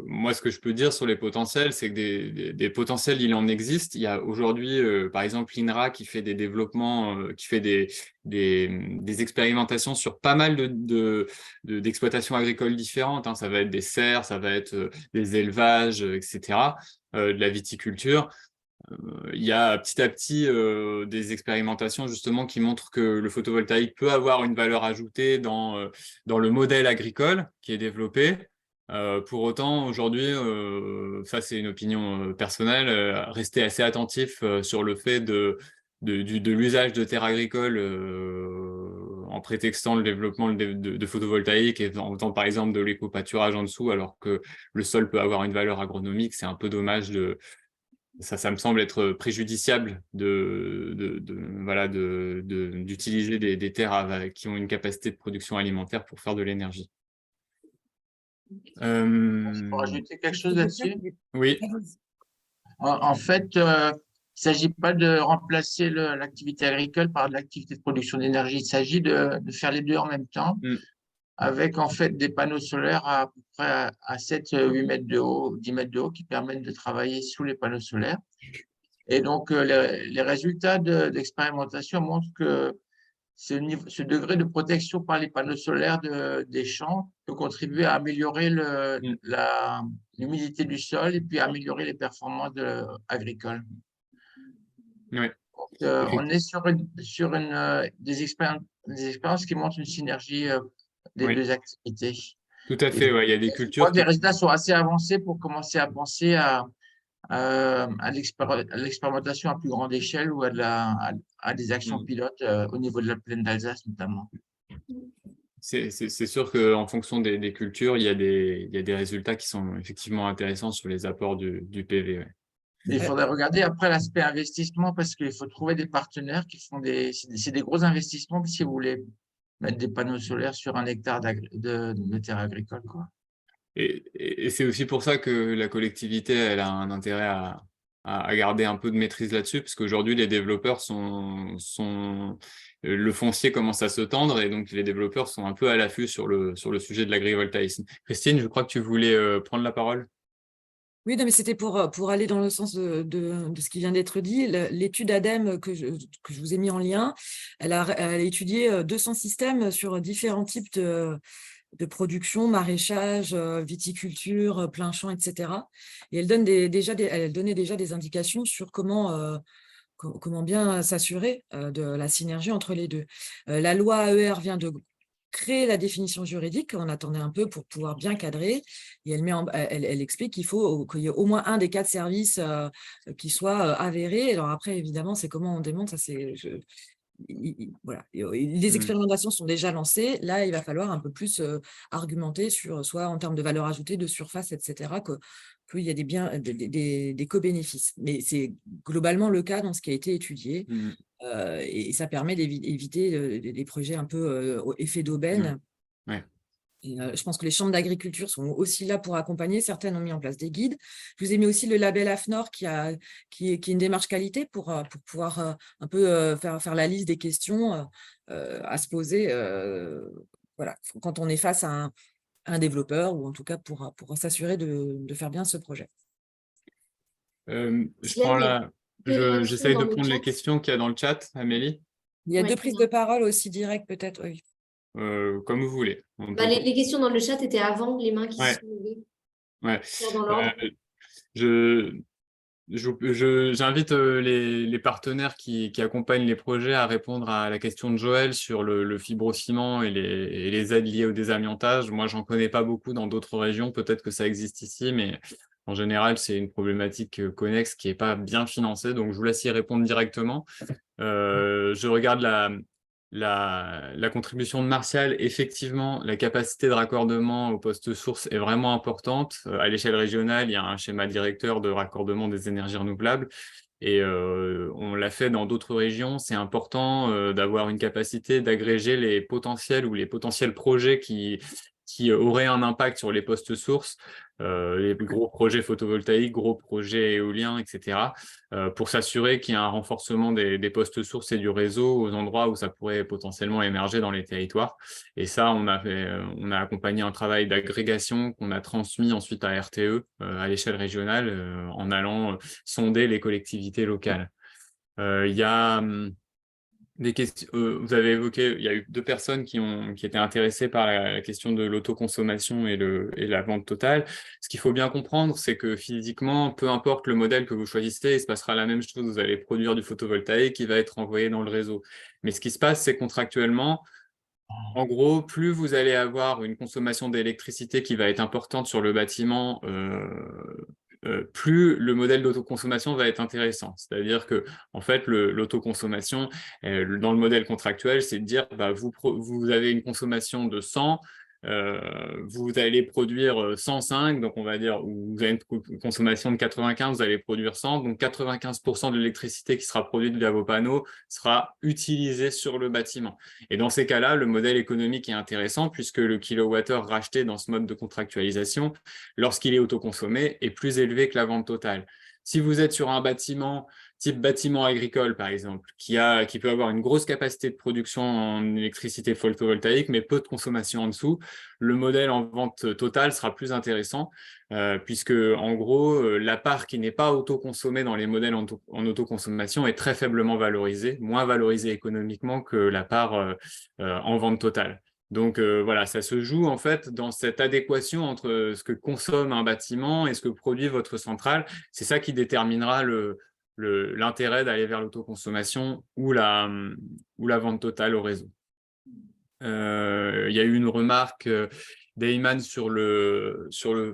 moi ce que je peux dire sur les potentiels, c'est que des potentiels, il en existe. Il y a aujourd'hui, par exemple, l'INRA qui fait des développements, qui fait des expérimentations sur pas mal d'exploitations agricoles différentes. Hein. Ça va être des serres, ça va être des élevages, etc., de la viticulture. Il y a petit à petit des expérimentations justement qui montrent que le photovoltaïque peut avoir une valeur ajoutée dans le modèle agricole qui est développé. Pour autant, aujourd'hui, ça c'est une opinion personnelle, rester assez attentif sur le fait de l'usage de terres agricoles en prétextant le développement de photovoltaïque et en faisant par exemple de l'éco-pâturage en dessous alors que le sol peut avoir une valeur agronomique. C'est un peu dommage ça me semble être préjudiciable d'utiliser des terres qui ont une capacité de production alimentaire pour faire de l'énergie. Je peux rajouter quelque chose là-dessus? Oui. En fait, il ne s'agit pas de remplacer l'activité agricole par de l'activité de production d'énergie. Il s'agit de faire les deux en même temps, avec en fait des panneaux solaires à peu près à 7-8 mètres de haut, 10 mètres de haut, qui permettent de travailler sous les panneaux solaires. Et donc, les résultats d'expérimentation montrent que ce degré de protection par les panneaux solaires des champs peut contribuer à améliorer l'humidité du sol et puis à améliorer les performances agricoles. Oui. Donc, on est sur des expériences qui montrent une synergie des deux activités. Tout à fait, il y a des cultures. Les résultats sont assez avancés pour commencer à penser à l'expérimentation à plus grande échelle ou à des actions pilotes au niveau de la plaine d'Alsace notamment. C'est sûr qu'en fonction des cultures, il y a des résultats qui sont effectivement intéressants sur les apports du PV. Ouais. Il faudrait regarder après l'aspect investissement parce qu'il faut trouver des partenaires qui font c'est des gros investissements si vous voulez mettre des panneaux solaires sur 1 hectare de terre agricole, quoi. Et c'est aussi pour ça que la collectivité, elle a un intérêt à garder un peu de maîtrise là-dessus, parce qu'aujourd'hui, les développeurs le foncier commence à se tendre, et donc les développeurs sont un peu à l'affût sur le sujet de l'agrivoltaïsme. Christine, je crois que tu voulais prendre la parole. Oui, non, mais c'était pour aller dans le sens de ce qui vient d'être dit. L'étude ADEME que je vous ai mis en lien, elle a étudié 200 systèmes sur différents types de production, maraîchage, viticulture, plein champ, etc. Et elle donnait déjà des indications sur comment bien s'assurer de la synergie entre les deux. La loi AER vient de créer la définition juridique, on attendait un peu pour pouvoir bien cadrer, et elle explique qu'il faut qu'il y ait au moins un des 4 services qui soit avéré. Alors après, évidemment, c'est comment on démonte, ça c'est... Voilà. Les expérimentations sont déjà lancées. Là, il va falloir un peu plus argumenter sur, soit en termes de valeur ajoutée, de surface, etc., qu'il y a des co-bénéfices. Mais c'est globalement le cas dans ce qui a été étudié. Et ça permet d'éviter des projets un peu au effet d'aubaine. Ouais. Et, je pense que les chambres d'agriculture sont aussi là pour accompagner. Certaines ont mis en place des guides. Je vous ai mis aussi le label AFNOR qui est une démarche qualité pour pouvoir un peu faire la liste des questions à se poser voilà, quand on est face à un développeur, ou en tout cas pour s'assurer de faire bien ce projet. J'essaye de dans le prendre les chat. questions qu'il y a dans le chat, Amélie. Il y a Ouais, 2 très prises bien. de parole aussi directes, peut-être. Oui. Comme vous voulez. Les questions dans le chat étaient avant les mains qui se Ouais. sont levées. Ouais. Faire dans l'ordre. J'invite les partenaires qui accompagnent les projets à répondre à la question de Joël sur le fibrociment et les aides liées au désamiantage. Moi, j'en connais pas beaucoup dans d'autres régions. Peut-être que ça existe ici, mais en général, c'est une problématique connexe qui n'est pas bien financée. Donc, je vous laisse y répondre directement. Je regarde la contribution de Martial. Effectivement, la capacité de raccordement au poste source est vraiment importante. À l'échelle régionale, il y a un schéma directeur de raccordement des énergies renouvelables. Et on l'a fait dans d'autres régions. C'est important d'avoir une capacité d'agréger les potentiels ou les potentiels projets qui auraient un impact sur les postes sources, les gros projets photovoltaïques, gros projets éoliens, etc., pour s'assurer qu'il y a un renforcement des postes sources et du réseau aux endroits où ça pourrait potentiellement émerger dans les territoires. Et ça, on a accompagné un travail d'agrégation qu'on a transmis ensuite à RTE à l'échelle régionale en allant sonder les collectivités locales. Il y a des questions, vous avez évoqué, il y a eu 2 personnes qui étaient intéressées par la question de l'autoconsommation et la vente totale. Ce qu'il faut bien comprendre, c'est que physiquement, peu importe le modèle que vous choisissez, il se passera la même chose. Vous allez produire du photovoltaïque qui va être envoyé dans le réseau. Mais ce qui se passe, c'est contractuellement, en gros, plus vous allez avoir une consommation d'électricité qui va être importante sur le bâtiment, plus le modèle d'autoconsommation va être intéressant. C'est-à-dire que, en fait, l'autoconsommation, dans le modèle contractuel, c'est de dire, bah, vous avez une consommation de 100, vous allez produire 105, donc on va dire, ou vous avez une consommation de 95, vous allez produire 100, donc 95% de l'électricité qui sera produite via vos panneaux sera utilisée sur le bâtiment. Et dans ces cas-là, le modèle économique est intéressant puisque le kilowattheure racheté dans ce mode de contractualisation, lorsqu'il est autoconsommé, est plus élevé que la vente totale. Si vous êtes sur un bâtiment, type bâtiment agricole par exemple, qui peut avoir une grosse capacité de production en électricité photovoltaïque, mais peu de consommation en dessous, le modèle en vente totale sera plus intéressant, puisque en gros, la part qui n'est pas autoconsommée dans les modèles en autoconsommation est très faiblement valorisée, moins valorisée économiquement que la part en vente totale. Donc voilà, ça se joue en fait dans cette adéquation entre ce que consomme un bâtiment et ce que produit votre centrale. C'est ça qui déterminera l'intérêt d'aller vers l'autoconsommation ou la vente totale au réseau. Il y a eu une remarque d'Eyman sur les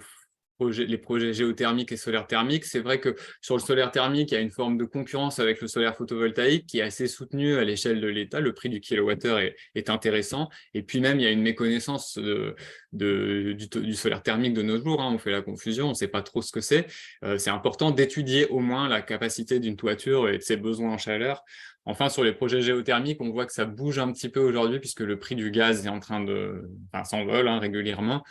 projets géothermiques et solaires thermiques. C'est vrai que sur le solaire thermique, il y a une forme de concurrence avec le solaire photovoltaïque qui est assez soutenue à l'échelle de l'État. Le prix du kilowattheure est intéressant. Et puis même, il y a une méconnaissance du solaire thermique de nos jours. On fait la confusion, on ne sait pas trop ce que c'est. C'est important d'étudier au moins la capacité d'une toiture et de ses besoins en chaleur Enfin, sur les projets géothermiques, on voit que ça bouge un petit peu aujourd'hui puisque le prix du gaz est en train s'envole régulièrement.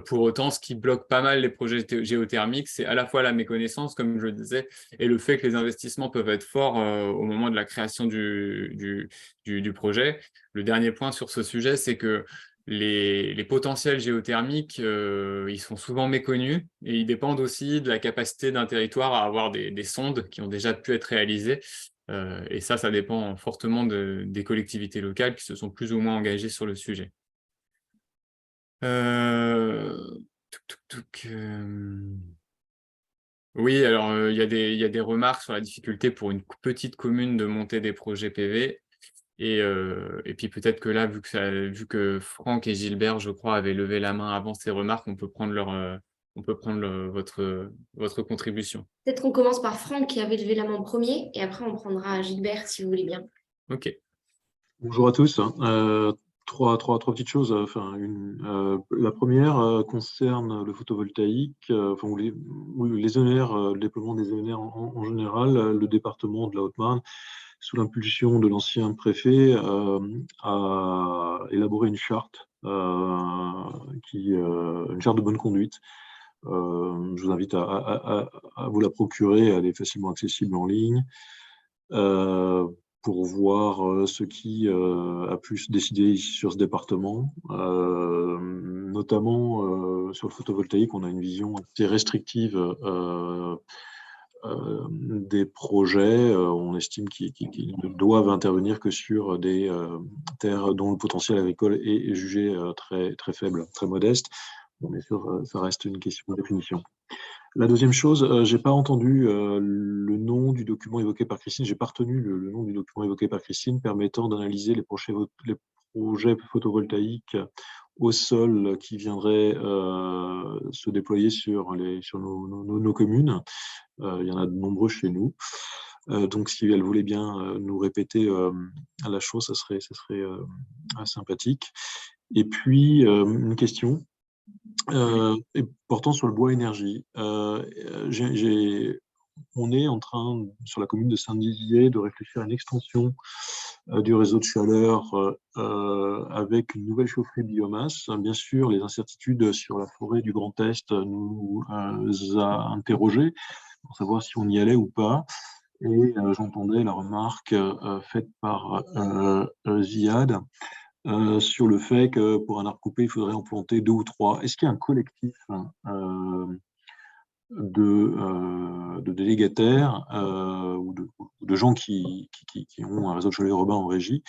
Pour autant, ce qui bloque pas mal les projets géothermiques, c'est à la fois la méconnaissance, comme je le disais, et le fait que les investissements peuvent être forts au moment de la création du projet. Le dernier point sur ce sujet, c'est que les potentiels géothermiques, ils sont souvent méconnus et ils dépendent aussi de la capacité d'un territoire à avoir des sondes qui ont déjà pu être réalisées. Et ça dépend fortement des collectivités locales qui se sont plus ou moins engagées sur le sujet. Oui, alors il y a des remarques sur la difficulté pour une petite commune de monter des projets PV. Et puis peut-être que là, vu que Franck et Gilbert, je crois, avaient levé la main avant ces remarques, on peut prendre votre contribution. Peut-être qu'on commence par Franck qui avait levé la main en premier et après on prendra Gilbert si vous voulez bien. Ok. Bonjour à tous. Trois petites choses. La première concerne le photovoltaïque, les ENR, le déploiement des ENR en général. Le département de la Haute-Marne, sous l'impulsion de l'ancien préfet, a élaboré une charte, une charte de bonne conduite. Je vous invite à vous la procurer, elle est facilement accessible en ligne. Pour voir ce qui a pu se décider sur ce département. Notamment sur le photovoltaïque, on a une vision assez restrictive des projets. On estime qu'ils ne doivent intervenir que sur des terres dont le potentiel agricole est jugé très, très faible, très modeste. Bon, bien sûr, ça reste une question de définition. La deuxième chose, j'ai pas entendu le nom du document évoqué par Christine, j'ai pas retenu le nom du document évoqué par Christine permettant d'analyser les projets photovoltaïques au sol qui viendraient se déployer sur nos communes. Il y en a de nombreux chez nous. Donc, si elle voulait bien nous répéter la chose, ça serait sympathique. Et puis, une question. Et portant sur le bois énergie, on est en train, sur la commune de Saint-Dizier, de réfléchir à une extension du réseau de chaleur avec une nouvelle chaufferie biomasse. Bien sûr, les incertitudes sur la forêt du Grand Est nous a interrogés pour savoir si on y allait ou pas. Et j'entendais la remarque faite par Ziad sur le fait que pour un arbre coupé, il faudrait en planter 2 ou 3. Est-ce qu'il y a un collectif de délégataires ou de gens qui ont un réseau de chaleur urbain en régie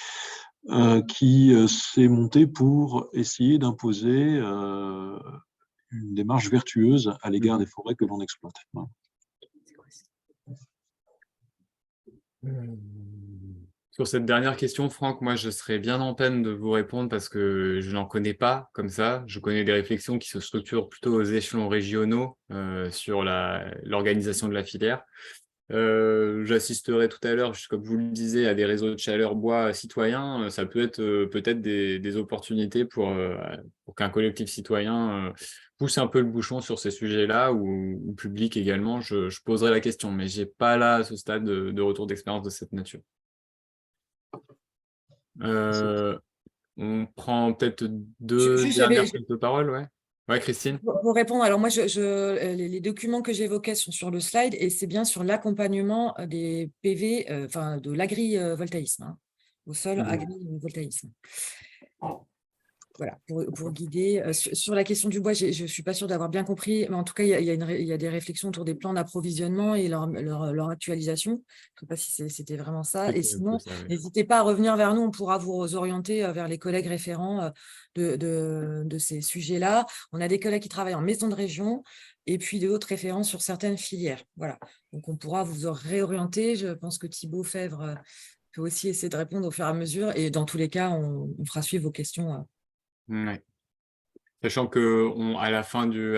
qui s'est monté pour essayer d'imposer une démarche vertueuse à l'égard des forêts que l'on exploite? Voilà. Sur cette dernière question, Franck, moi, je serais bien en peine de vous répondre parce que je n'en connais pas comme ça. Je connais des réflexions qui se structurent plutôt aux échelons régionaux sur l'organisation de la filière. J'assisterai tout à l'heure, comme vous le disiez, à des réseaux de chaleur bois citoyens. Ça peut être peut-être des opportunités pour qu'un collectif citoyen pousse un peu le bouchon sur ces sujets-là ou public également. Je poserai la question, mais je n'ai pas là à ce stade de retour d'expérience de cette nature. On prend peut-être deux dernières prises de parole, ouais. Ouais, Christine. Pour répondre, alors moi, les documents que j'évoquais sont sur le slide et c'est bien sur l'accompagnement des PV, de l'agrivoltaïsme, au sol agrivoltaïsme. Voilà, pour guider. Sur la question du bois, je ne suis pas sûre d'avoir bien compris, mais en tout cas, il y a des réflexions autour des plans d'approvisionnement et leur actualisation. Je ne sais pas si c'était vraiment ça. Et sinon, n'hésitez pas à revenir vers nous, on pourra vous orienter vers les collègues référents de ces sujets-là. On a des collègues qui travaillent en maison de région et puis d'autres référents sur certaines filières. Voilà, donc on pourra vous réorienter. Je pense que Thibaut Fèvre peut aussi essayer de répondre au fur et à mesure. Et dans tous les cas, on fera suivre vos questions. Ouais. Sachant que à la fin du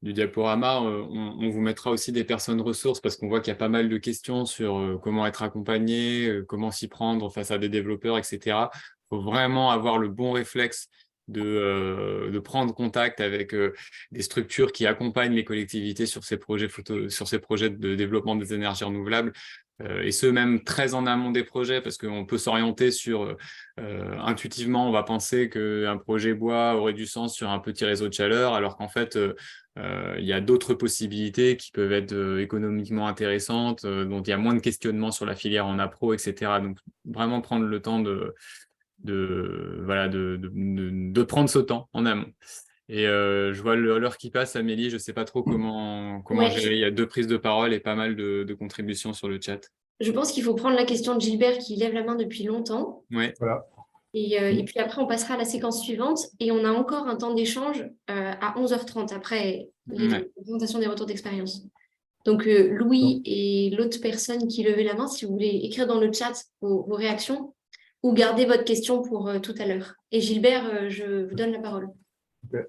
diaporama, on vous mettra aussi des personnes ressources parce qu'on voit qu'il y a pas mal de questions sur comment être accompagné, comment s'y prendre face à des développeurs, etc. Il faut vraiment avoir le bon réflexe de prendre contact avec des structures qui accompagnent les collectivités sur ces projets de développement des énergies renouvelables et ce même très en amont des projets, parce qu'on peut s'orienter sur, intuitivement, on va penser qu'un projet bois aurait du sens sur un petit réseau de chaleur, alors qu'en fait, il y a d'autres possibilités qui peuvent être économiquement intéressantes, dont il y a moins de questionnements sur la filière en appro, etc. Donc, vraiment prendre le temps de prendre ce temps en amont. Et je vois l'heure qui passe, Amélie, je ne sais pas trop comment Ouais, gérer. Il y a 2 prises de parole et pas mal de contributions sur le chat. je pense qu'il faut prendre la question de Gilbert qui lève la main depuis longtemps. Ouais. Voilà. Et puis après, on passera à la séquence suivante et on a encore un temps d'échange à 11h30 après Ouais. les présentations des retours d'expérience. Donc, Louis et l'autre personne qui levait la main, si vous voulez écrire dans le chat vos réactions ou garder votre question pour tout à l'heure. Et Gilbert, je vous donne la parole.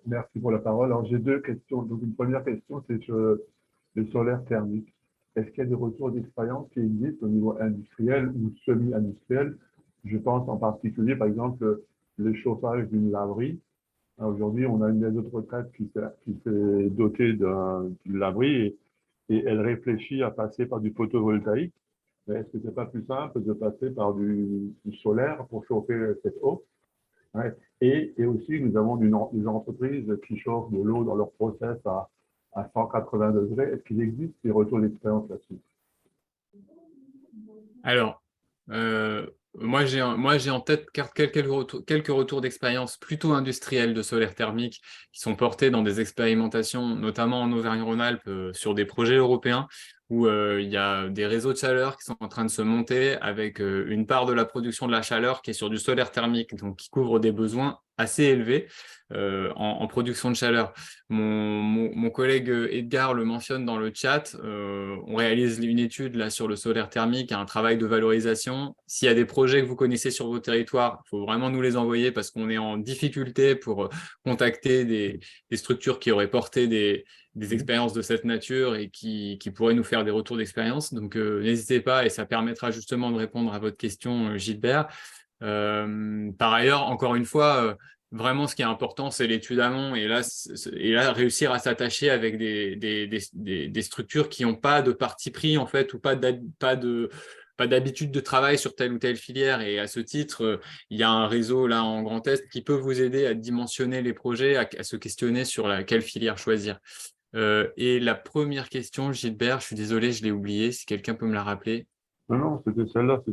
Merci pour la parole. Alors, j'ai 2 questions. Donc, une première question, c'est sur le solaire thermique. Est-ce qu'il y a des retours d'expérience qui existent au niveau industriel ou semi-industriel? Je pense en particulier, par exemple, le chauffage d'une laverie. Aujourd'hui, on a une maison de retraite qui s'est dotée d'une laverie et elle réfléchit à passer par du photovoltaïque. Mais est-ce que c'est pas plus simple de passer par du solaire pour chauffer cette eau? Ouais. Et aussi, nous avons des entreprises qui chauffent de l'eau dans leur process à 180 degrés. Est-ce qu'il existe des retours d'expérience là-dessus? Alors, moi j'ai en tête quelques retours d'expérience plutôt industriels de solaire thermique qui sont portés dans des expérimentations, notamment en Auvergne-Rhône-Alpes, sur des projets européens où il y a des réseaux de chaleur qui sont en train de se monter avec une part de la production de la chaleur qui est sur du solaire thermique, donc qui couvre des besoins assez élevés en production de chaleur. Mon collègue Edgar le mentionne dans le chat. On réalise une étude là sur le solaire thermique, un travail de valorisation. S'il y a des projets que vous connaissez sur vos territoires, il faut vraiment nous les envoyer parce qu'on est en difficulté pour contacter des structures qui auraient porté des expériences de cette nature et qui pourraient nous faire des retours d'expérience. Donc, n'hésitez pas et ça permettra justement de répondre à votre question, Gilbert. Par ailleurs, encore une fois, vraiment, ce qui est important, c'est l'étude amont et là, réussir à s'attacher avec des structures qui n'ont pas de parti pris, en fait, ou pas d'habitude de travail sur telle ou telle filière. Et à ce titre, il y a un réseau là en Grand Est qui peut vous aider à dimensionner les projets, à se questionner sur quelle filière choisir. Et la première question, Gilbert, je suis désolé, je l'ai oubliée, si quelqu'un peut me la rappeler. Non, c'était celle-là.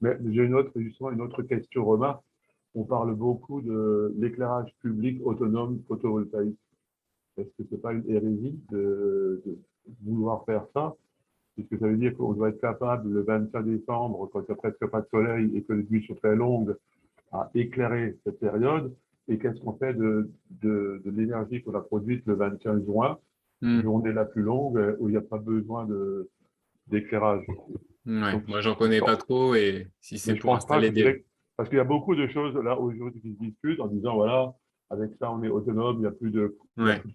Mais j'ai justement une autre question, remarque. On parle beaucoup de l'éclairage public autonome photovoltaïque. Est-ce que c'est pas une hérésie de vouloir faire ça? Puisque ça veut dire qu'on doit être capable, le 25 décembre, quand il n'y a presque pas de soleil et que les nuits sont très longues, à éclairer cette période. Et qu'est-ce qu'on fait de l'énergie qu'on a produite le 25 juin, journée la plus longue, où il n'y a pas besoin d'éclairage? Ouais, Donc, moi, j'en connais pas trop et si c'est pour installer des... Parce qu'il y a beaucoup de choses là aujourd'hui qui se discutent en disant, voilà, avec ça, on est autonome, il n'y a plus de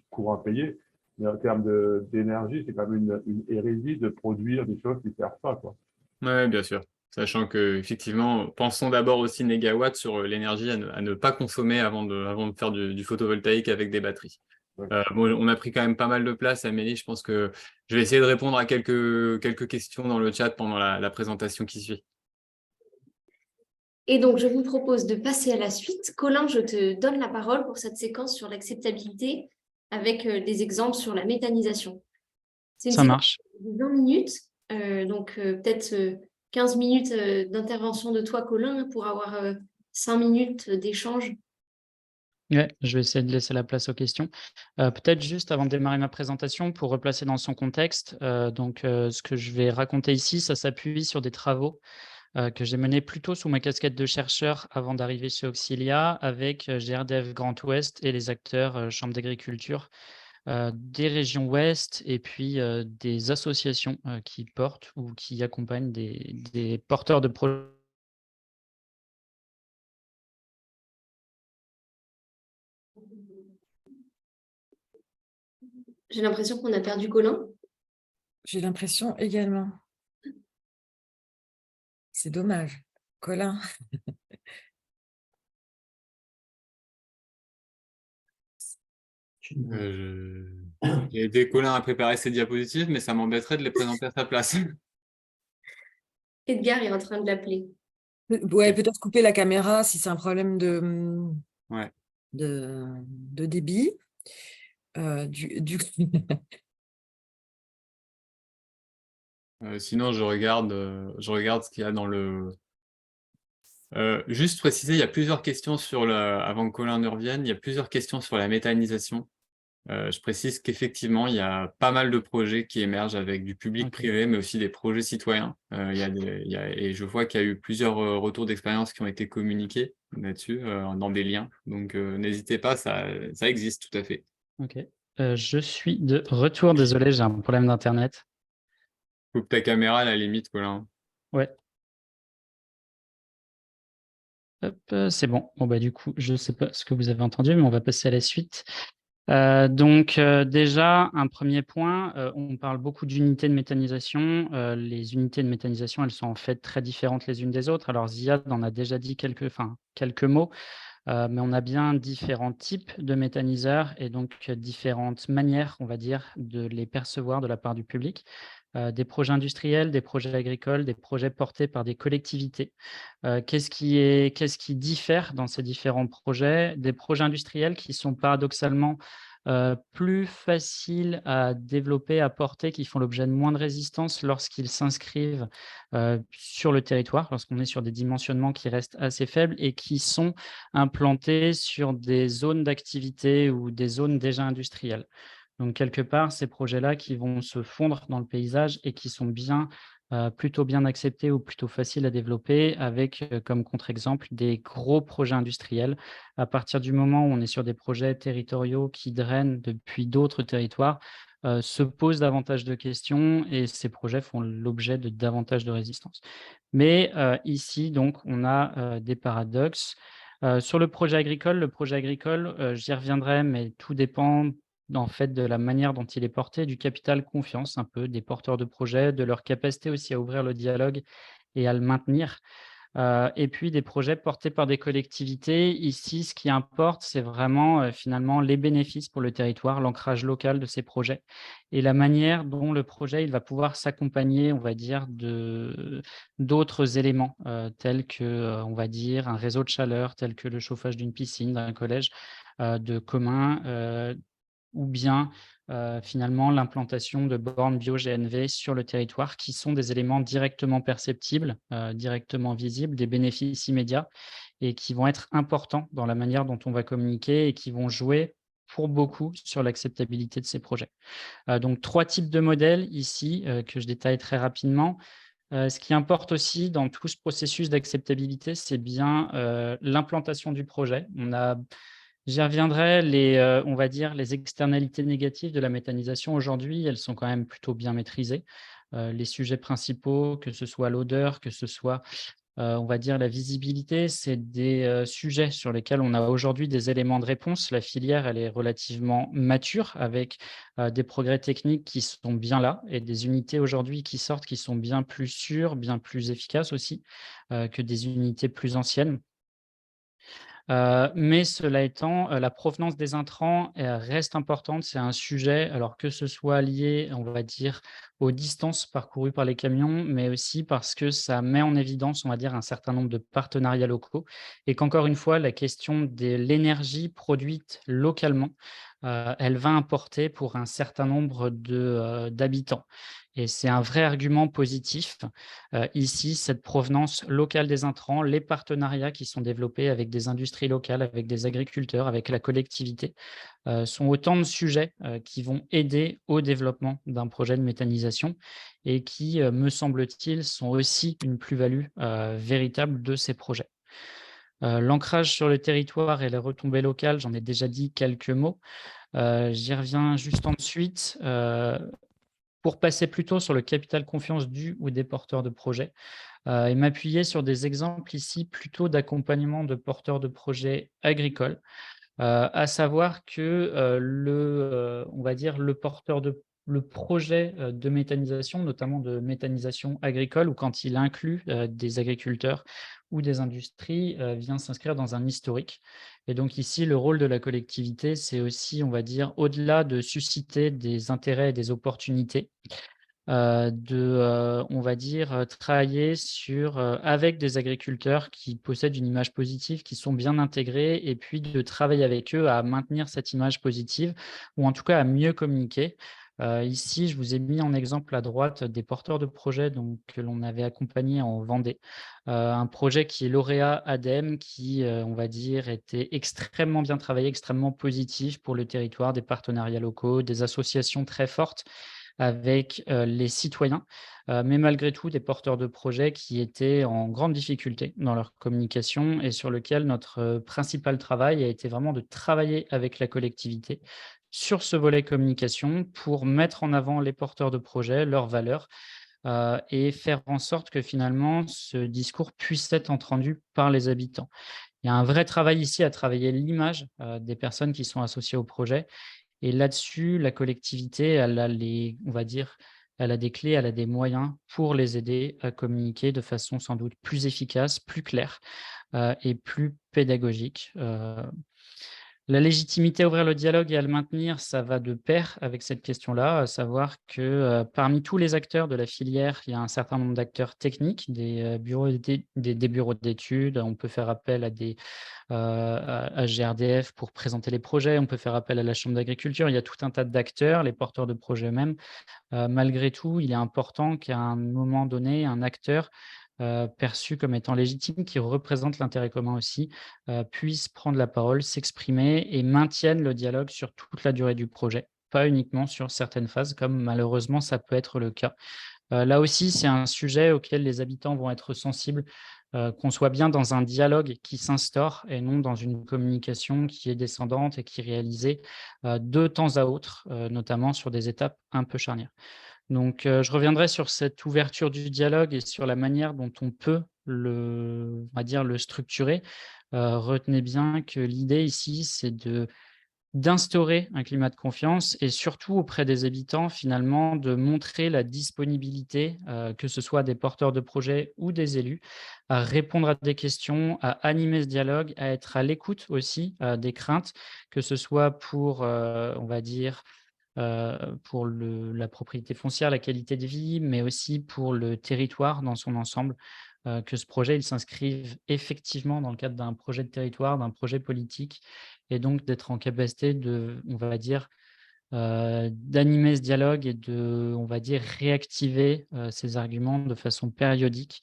courant à payer. Mais en termes d'énergie, c'est quand même une hérésie de produire des choses qui ne servent pas, quoi. Oui, bien sûr. Sachant que, effectivement, pensons d'abord aussi négawatts sur l'énergie à ne pas consommer avant de faire du photovoltaïque avec des batteries. Ouais. Bon, on a pris quand même pas mal de place, Amélie. Je pense que je vais essayer de répondre à quelques questions dans le chat pendant la présentation qui suit. Et donc, je vous propose de passer à la suite. Colin, je te donne la parole pour cette séquence sur l'acceptabilité avec des exemples sur la méthanisation. Ça marche. De 20 minutes, donc peut-être 15 minutes d'intervention de toi, Colin, pour avoir 5 minutes d'échange. Ouais, je vais essayer de laisser la place aux questions. Peut-être juste avant de démarrer ma présentation, pour replacer dans son contexte, ce que je vais raconter ici, ça s'appuie sur des travaux que j'ai menés plutôt sous ma casquette de chercheur avant d'arriver chez Auxilia avec GRDF Grand Ouest et les acteurs Chambre d'agriculture des régions Ouest et puis des associations qui portent ou qui accompagnent des porteurs de projets. J'ai l'impression qu'on a perdu Colin. J'ai l'impression également. C'est dommage. Colin. J'ai aidé Colin à préparer ses diapositives, mais ça m'embêterait de les présenter à sa place. Edgar est en train de l'appeler. Ouais, peut-être couper la caméra si c'est un problème Ouais. de débit. Sinon, je regarde ce qu'il y a dans le... juste préciser, il y a plusieurs questions avant que Colin ne revienne, il y a plusieurs questions sur la méthanisation. Je précise qu'effectivement, il y a pas mal de projets qui émergent avec du public privé, mais aussi des projets citoyens. Et je vois qu'il y a eu plusieurs retours d'expérience qui ont été communiqués là-dessus, dans des liens. Donc, n'hésitez pas, ça existe tout à fait. Ok. Je suis de retour, désolé, j'ai un problème d'internet. Coupe ta caméra à la limite, Colin. Ouais. Hop, c'est bon. Bon, bah, du coup, je ne sais pas ce que vous avez entendu, mais on va passer à la suite. Déjà, un premier point, on parle beaucoup d'unités de méthanisation. Les unités de méthanisation, elles sont en fait très différentes les unes des autres. Alors, Ziad en a déjà dit quelques mots, mais on a bien différents types de méthaniseurs et donc différentes manières, on va dire, de les percevoir de la part du public. Des projets industriels, des projets agricoles, des projets portés par des collectivités. Qu'est-ce qui diffère dans ces différents projets? Des projets industriels qui sont paradoxalement plus faciles à développer, à porter, qui font l'objet de moins de résistance lorsqu'ils s'inscrivent sur le territoire, lorsqu'on est sur des dimensionnements qui restent assez faibles et qui sont implantés sur des zones d'activité ou des zones déjà industrielles. Donc, quelque part, ces projets-là qui vont se fondre dans le paysage et qui sont plutôt bien acceptés ou plutôt faciles à développer avec comme contre-exemple des gros projets industriels. À partir du moment où on est sur des projets territoriaux qui drainent depuis d'autres territoires, se posent davantage de questions et ces projets font l'objet de davantage de résistance. Mais ici, donc, on a des paradoxes. Sur le projet agricole, j'y reviendrai, mais tout dépend en fait de la manière dont il est porté, du capital confiance un peu des porteurs de projets, de leur capacité aussi à ouvrir le dialogue et à le maintenir. Et puis des projets portés par des collectivités. Ici, ce qui importe, c'est vraiment finalement les bénéfices pour le territoire, l'ancrage local de ces projets et la manière dont le projet il va pouvoir s'accompagner, on va dire, d'autres éléments tels que, on va dire, un réseau de chaleur, tel que le chauffage d'une piscine, d'un collège de commun, ou bien finalement l'implantation de bornes bio-GNV sur le territoire qui sont des éléments directement perceptibles, directement visibles, des bénéfices immédiats et qui vont être importants dans la manière dont on va communiquer et qui vont jouer pour beaucoup sur l'acceptabilité de ces projets. Donc 3 types de modèles ici que je détaille très rapidement. Ce qui importe aussi dans tout ce processus d'acceptabilité, c'est bien l'implantation du projet. J'y reviendrai, on va dire, les externalités négatives de la méthanisation aujourd'hui, elles sont quand même plutôt bien maîtrisées. Les sujets principaux, que ce soit l'odeur, que ce soit, on va dire, la visibilité, c'est des sujets sur lesquels on a aujourd'hui des éléments de réponse. La filière, elle est relativement mature avec des progrès techniques qui sont bien là et des unités aujourd'hui qui sortent qui sont bien plus sûres, bien plus efficaces aussi que des unités plus anciennes. Mais cela étant, la provenance des intrants reste importante. C'est un sujet, alors que ce soit lié, on va dire, aux distances parcourues par les camions, mais aussi parce que ça met en évidence, on va dire, un certain nombre de partenariats locaux et qu'encore une fois, la question de l'énergie produite localement, elle va importer pour un certain nombre d'habitants et c'est un vrai argument positif. Ici, cette provenance locale des intrants, les partenariats qui sont développés avec des industries locales, avec des agriculteurs, avec la collectivité, sont autant de sujets qui vont aider au développement d'un projet de méthanisation et qui, me semble-t-il, sont aussi une plus-value véritable de ces projets. L'ancrage sur le territoire et les retombées locales, j'en ai déjà dit quelques mots. J'y reviens juste ensuite. Pour passer plutôt sur le capital confiance du ou des porteurs de projets et m'appuyer sur des exemples ici plutôt d'accompagnement de porteurs de projets agricoles, à savoir que on va dire le projet de méthanisation, notamment de méthanisation agricole, ou quand il inclut des agriculteurs ou des industries, vient s'inscrire dans un historique. Et donc ici, le rôle de la collectivité, c'est aussi, on va dire, au-delà de susciter des intérêts et des opportunités, on va dire, travailler avec des agriculteurs qui possèdent une image positive, qui sont bien intégrés, et puis de travailler avec eux à maintenir cette image positive, ou en tout cas à mieux communiquer. Ici, je vous ai mis en exemple à droite des porteurs de projets que l'on avait accompagnés en Vendée. Un projet qui est lauréat ADEME, qui, on va dire, était extrêmement bien travaillé, extrêmement positif pour le territoire, des partenariats locaux, des associations très fortes avec les citoyens, mais malgré tout des porteurs de projets qui étaient en grande difficulté dans leur communication, et sur lequel notre principal travail a été vraiment de travailler avec la collectivité sur ce volet communication pour mettre en avant les porteurs de projets, leurs valeurs, et faire en sorte que finalement ce discours puisse être entendu par les habitants. Il y a un vrai travail ici à travailler l'image des personnes qui sont associées au projet, et là-dessus, la collectivité, on va dire, elle a des clés, elle a des moyens pour les aider à communiquer de façon sans doute plus efficace, plus claire, et plus pédagogique. La légitimité à ouvrir le dialogue et à le maintenir, ça va de pair avec cette question-là, à savoir que, parmi tous les acteurs de la filière, il y a un certain nombre d'acteurs techniques, des bureaux d'études. On peut faire appel à GRDF pour présenter les projets, on peut faire appel à la chambre d'agriculture. Il y a tout un tas d'acteurs, les porteurs de projets eux-mêmes. Malgré tout, il est important qu'à un moment donné, un acteur perçu comme étant légitime, qui représente l'intérêt commun aussi, puisse prendre la parole, s'exprimer et maintienne le dialogue sur toute la durée du projet, pas uniquement sur certaines phases, comme malheureusement ça peut être le cas. Là aussi, c'est un sujet auquel les habitants vont être sensibles, qu'on soit bien dans un dialogue qui s'instaure et non dans une communication qui est descendante et qui est réalisée de temps à autre, notamment sur des étapes un peu charnières. Donc, je reviendrai sur cette ouverture du dialogue et sur la manière dont on peut on va dire, le structurer. Retenez bien que l'idée ici, c'est d'instaurer un climat de confiance, et surtout auprès des habitants, finalement, de montrer la disponibilité, que ce soit des porteurs de projets ou des élus, à répondre à des questions, à animer ce dialogue, à être à l'écoute aussi, des craintes, que ce soit pour, on va dire, pour la propriété foncière, la qualité de vie, mais aussi pour le territoire dans son ensemble, que ce projet il s'inscrive effectivement dans le cadre d'un projet de territoire, d'un projet politique, et donc d'être en capacité on va dire, d'animer ce dialogue et on va dire, réactiver ces arguments de façon périodique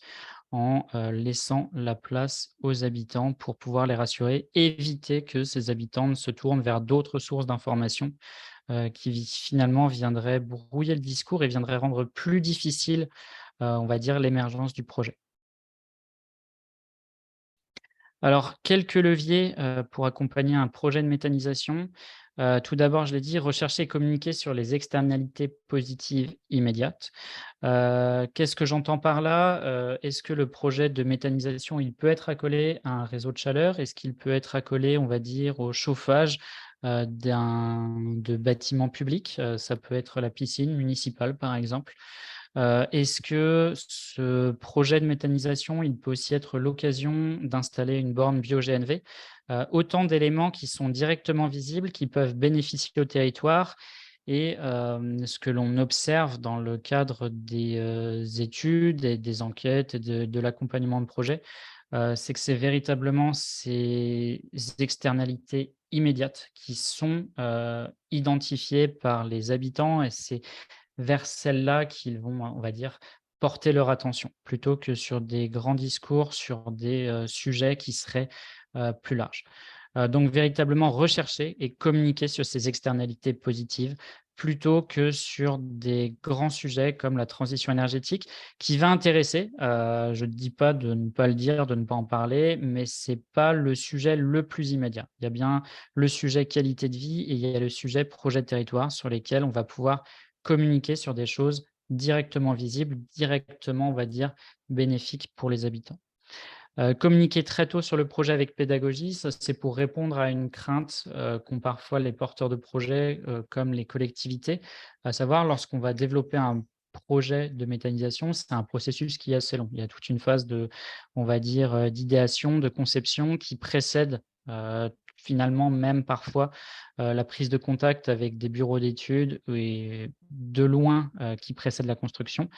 en laissant la place aux habitants pour pouvoir les rassurer, éviter que ces habitants ne se tournent vers d'autres sources d'informations qui finalement viendraient brouiller le discours et viendraient rendre plus difficile, on va dire, l'émergence du projet. Alors, quelques leviers pour accompagner un projet de méthanisation. Tout d'abord, je l'ai dit, rechercher et communiquer sur les externalités positives immédiates. Qu'est-ce que j'entends par là? Est-ce que le projet de méthanisation, il peut être accolé à un réseau de chaleur? Est-ce qu'il peut être accolé, on va dire, au chauffage de bâtiments publics? Ça peut être la piscine municipale, par exemple. Est-ce que ce projet de méthanisation, il peut aussi être l'occasion d'installer une borne bio-GNV? Autant d'éléments qui sont directement visibles, qui peuvent bénéficier au territoire, et ce que l'on observe dans le cadre des études et des enquêtes et de l'accompagnement de projet, c'est que c'est véritablement ces externalités immédiates qui sont identifiées par les habitants, et c'est vers celles-là qu'ils vont, on va dire, porter leur attention, plutôt que sur des grands discours, sur des sujets qui seraient plus larges. Donc véritablement rechercher et communiquer sur ces externalités positives, plutôt que sur des grands sujets comme la transition énergétique, qui va intéresser, je ne dis pas de ne pas le dire, de ne pas en parler, mais ce n'est pas le sujet le plus immédiat. Il y a bien le sujet qualité de vie et il y a le sujet projet de territoire, sur lesquels on va pouvoir communiquer sur des choses directement visibles, directement, on va dire, bénéfiques pour les habitants. Communiquer très tôt sur le projet avec pédagogie, ça c'est pour répondre à une crainte qu'ont parfois les porteurs de projets comme les collectivités, à savoir lorsqu'on va développer un projet de méthanisation, c'est un processus qui est assez long. Il y a toute une phase on va dire, d'idéation, de conception qui précède finalement même parfois la prise de contact avec des bureaux d'études et de loin qui précède la construction.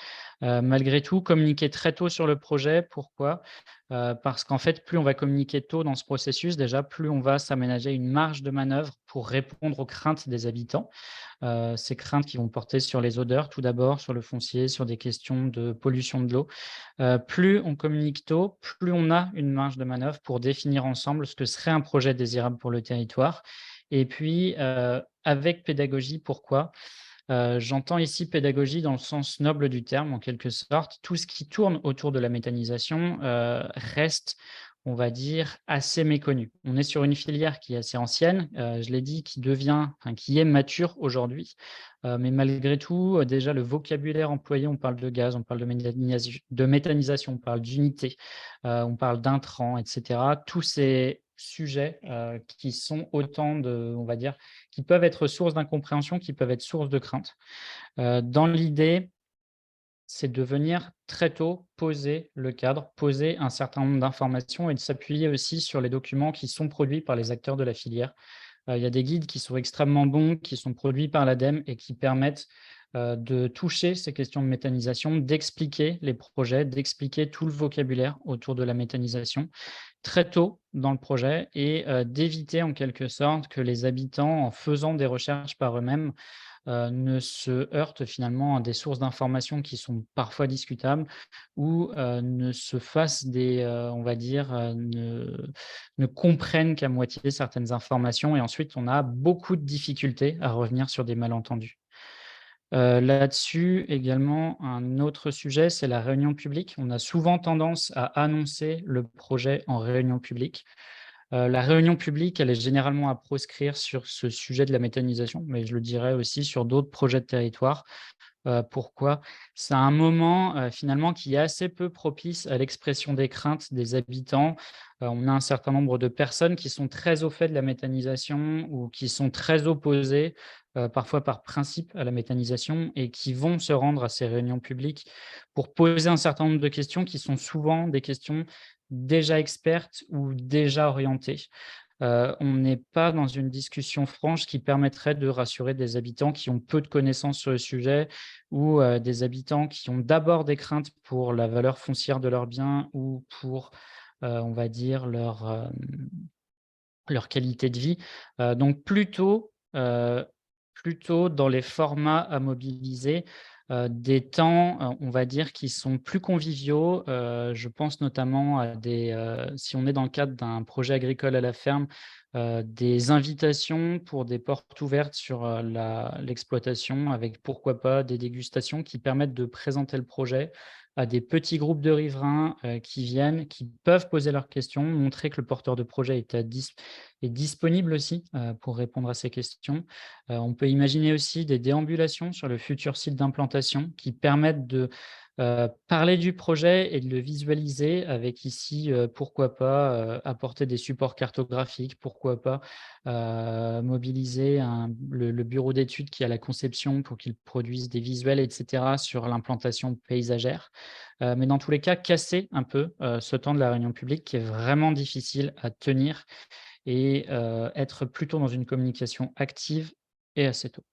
Malgré tout, communiquer très tôt sur le projet. Pourquoi? Parce qu'en fait, plus on va communiquer tôt dans ce processus, déjà, plus on va s'aménager une marge de manœuvre pour répondre aux craintes des habitants. Ces craintes qui vont porter sur les odeurs, tout d'abord, sur le foncier, sur des questions de pollution de l'eau. Plus on communique tôt, plus on a une marge de manœuvre pour définir ensemble ce que serait un projet désirable pour le territoire. Et puis, avec pédagogie, pourquoi? J'entends ici pédagogie dans le sens noble du terme, en quelque sorte. Tout ce qui tourne autour de la méthanisation reste, on va dire, assez méconnu. On est sur une filière qui est assez ancienne, je l'ai dit, qui est mature aujourd'hui. Mais malgré tout, déjà le vocabulaire employé, on parle de gaz, on parle de méthanisation, on parle d'unité, on parle d'intrants, etc. Tous ces sujets qui sont autant de, on va dire, qui peuvent être source d'incompréhension, qui peuvent être source de crainte. Dans l'idée, c'est de venir très tôt poser le cadre, poser un certain nombre d'informations et de s'appuyer aussi sur les documents qui sont produits par les acteurs de la filière. Il y a des guides qui sont extrêmement bons, qui sont produits par l'ADEME et qui permettent de toucher ces questions de méthanisation, d'expliquer les projets, d'expliquer tout le vocabulaire autour de la méthanisation très tôt dans le projet et d'éviter en quelque sorte que les habitants, en faisant des recherches par eux-mêmes, ne se heurtent finalement à des sources d'informations qui sont parfois discutables ou ne se fassent on va dire, ne comprennent qu'à moitié certaines informations et ensuite on a beaucoup de difficultés à revenir sur des malentendus. Là-dessus également, un autre sujet, c'est la réunion publique. On a souvent tendance à annoncer le projet en réunion publique. La réunion publique, elle est généralement à proscrire sur ce sujet de la méthanisation, mais je le dirais aussi sur d'autres projets de territoire. Pourquoi? C'est un moment, finalement qui est assez peu propice à l'expression des craintes des habitants. On a un certain nombre de personnes qui sont très au fait de la méthanisation ou qui sont très opposées, parfois par principe à la méthanisation et qui vont se rendre à ces réunions publiques pour poser un certain nombre de questions qui sont souvent des questions déjà expertes ou déjà orientées. On n'est pas dans une discussion franche qui permettrait de rassurer des habitants qui ont peu de connaissances sur le sujet ou des habitants qui ont d'abord des craintes pour la valeur foncière de leurs biens ou pour, on va dire, leur qualité de vie. Donc plutôt dans les formats à mobiliser, des temps, on va dire, qui sont plus conviviaux. Je pense notamment à si on est dans le cadre d'un projet agricole à la ferme, des invitations pour des portes ouvertes sur l'exploitation avec, pourquoi pas, des dégustations qui permettent de présenter le projet à des petits groupes de riverains qui viennent, qui peuvent poser leurs questions, montrer que le porteur de projet est disponible aussi pour répondre à ces questions. On peut imaginer aussi des déambulations sur le futur site d'implantation qui permettent de parler du projet et de le visualiser avec ici, pourquoi pas, apporter des supports cartographiques, pourquoi pas mobiliser le bureau d'études qui a la conception pour qu'il produise des visuels, etc., sur l'implantation paysagère. Mais dans tous les cas, casser un peu ce temps de la réunion publique qui est vraiment difficile à tenir et être plutôt dans une communication active et assez tôt.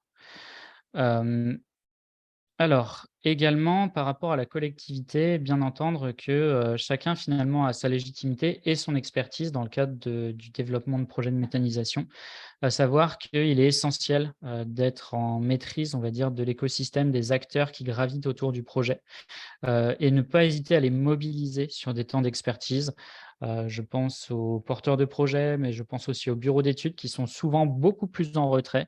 Alors, également, par rapport à la collectivité, bien entendre que chacun finalement a sa légitimité et son expertise dans le cadre du développement de projets de méthanisation, à savoir qu'il est essentiel d'être en maîtrise, on va dire, de l'écosystème des acteurs qui gravitent autour du projet et ne pas hésiter à les mobiliser sur des temps d'expertise. Je pense aux porteurs de projets, mais je pense aussi aux bureaux d'études qui sont souvent beaucoup plus en retrait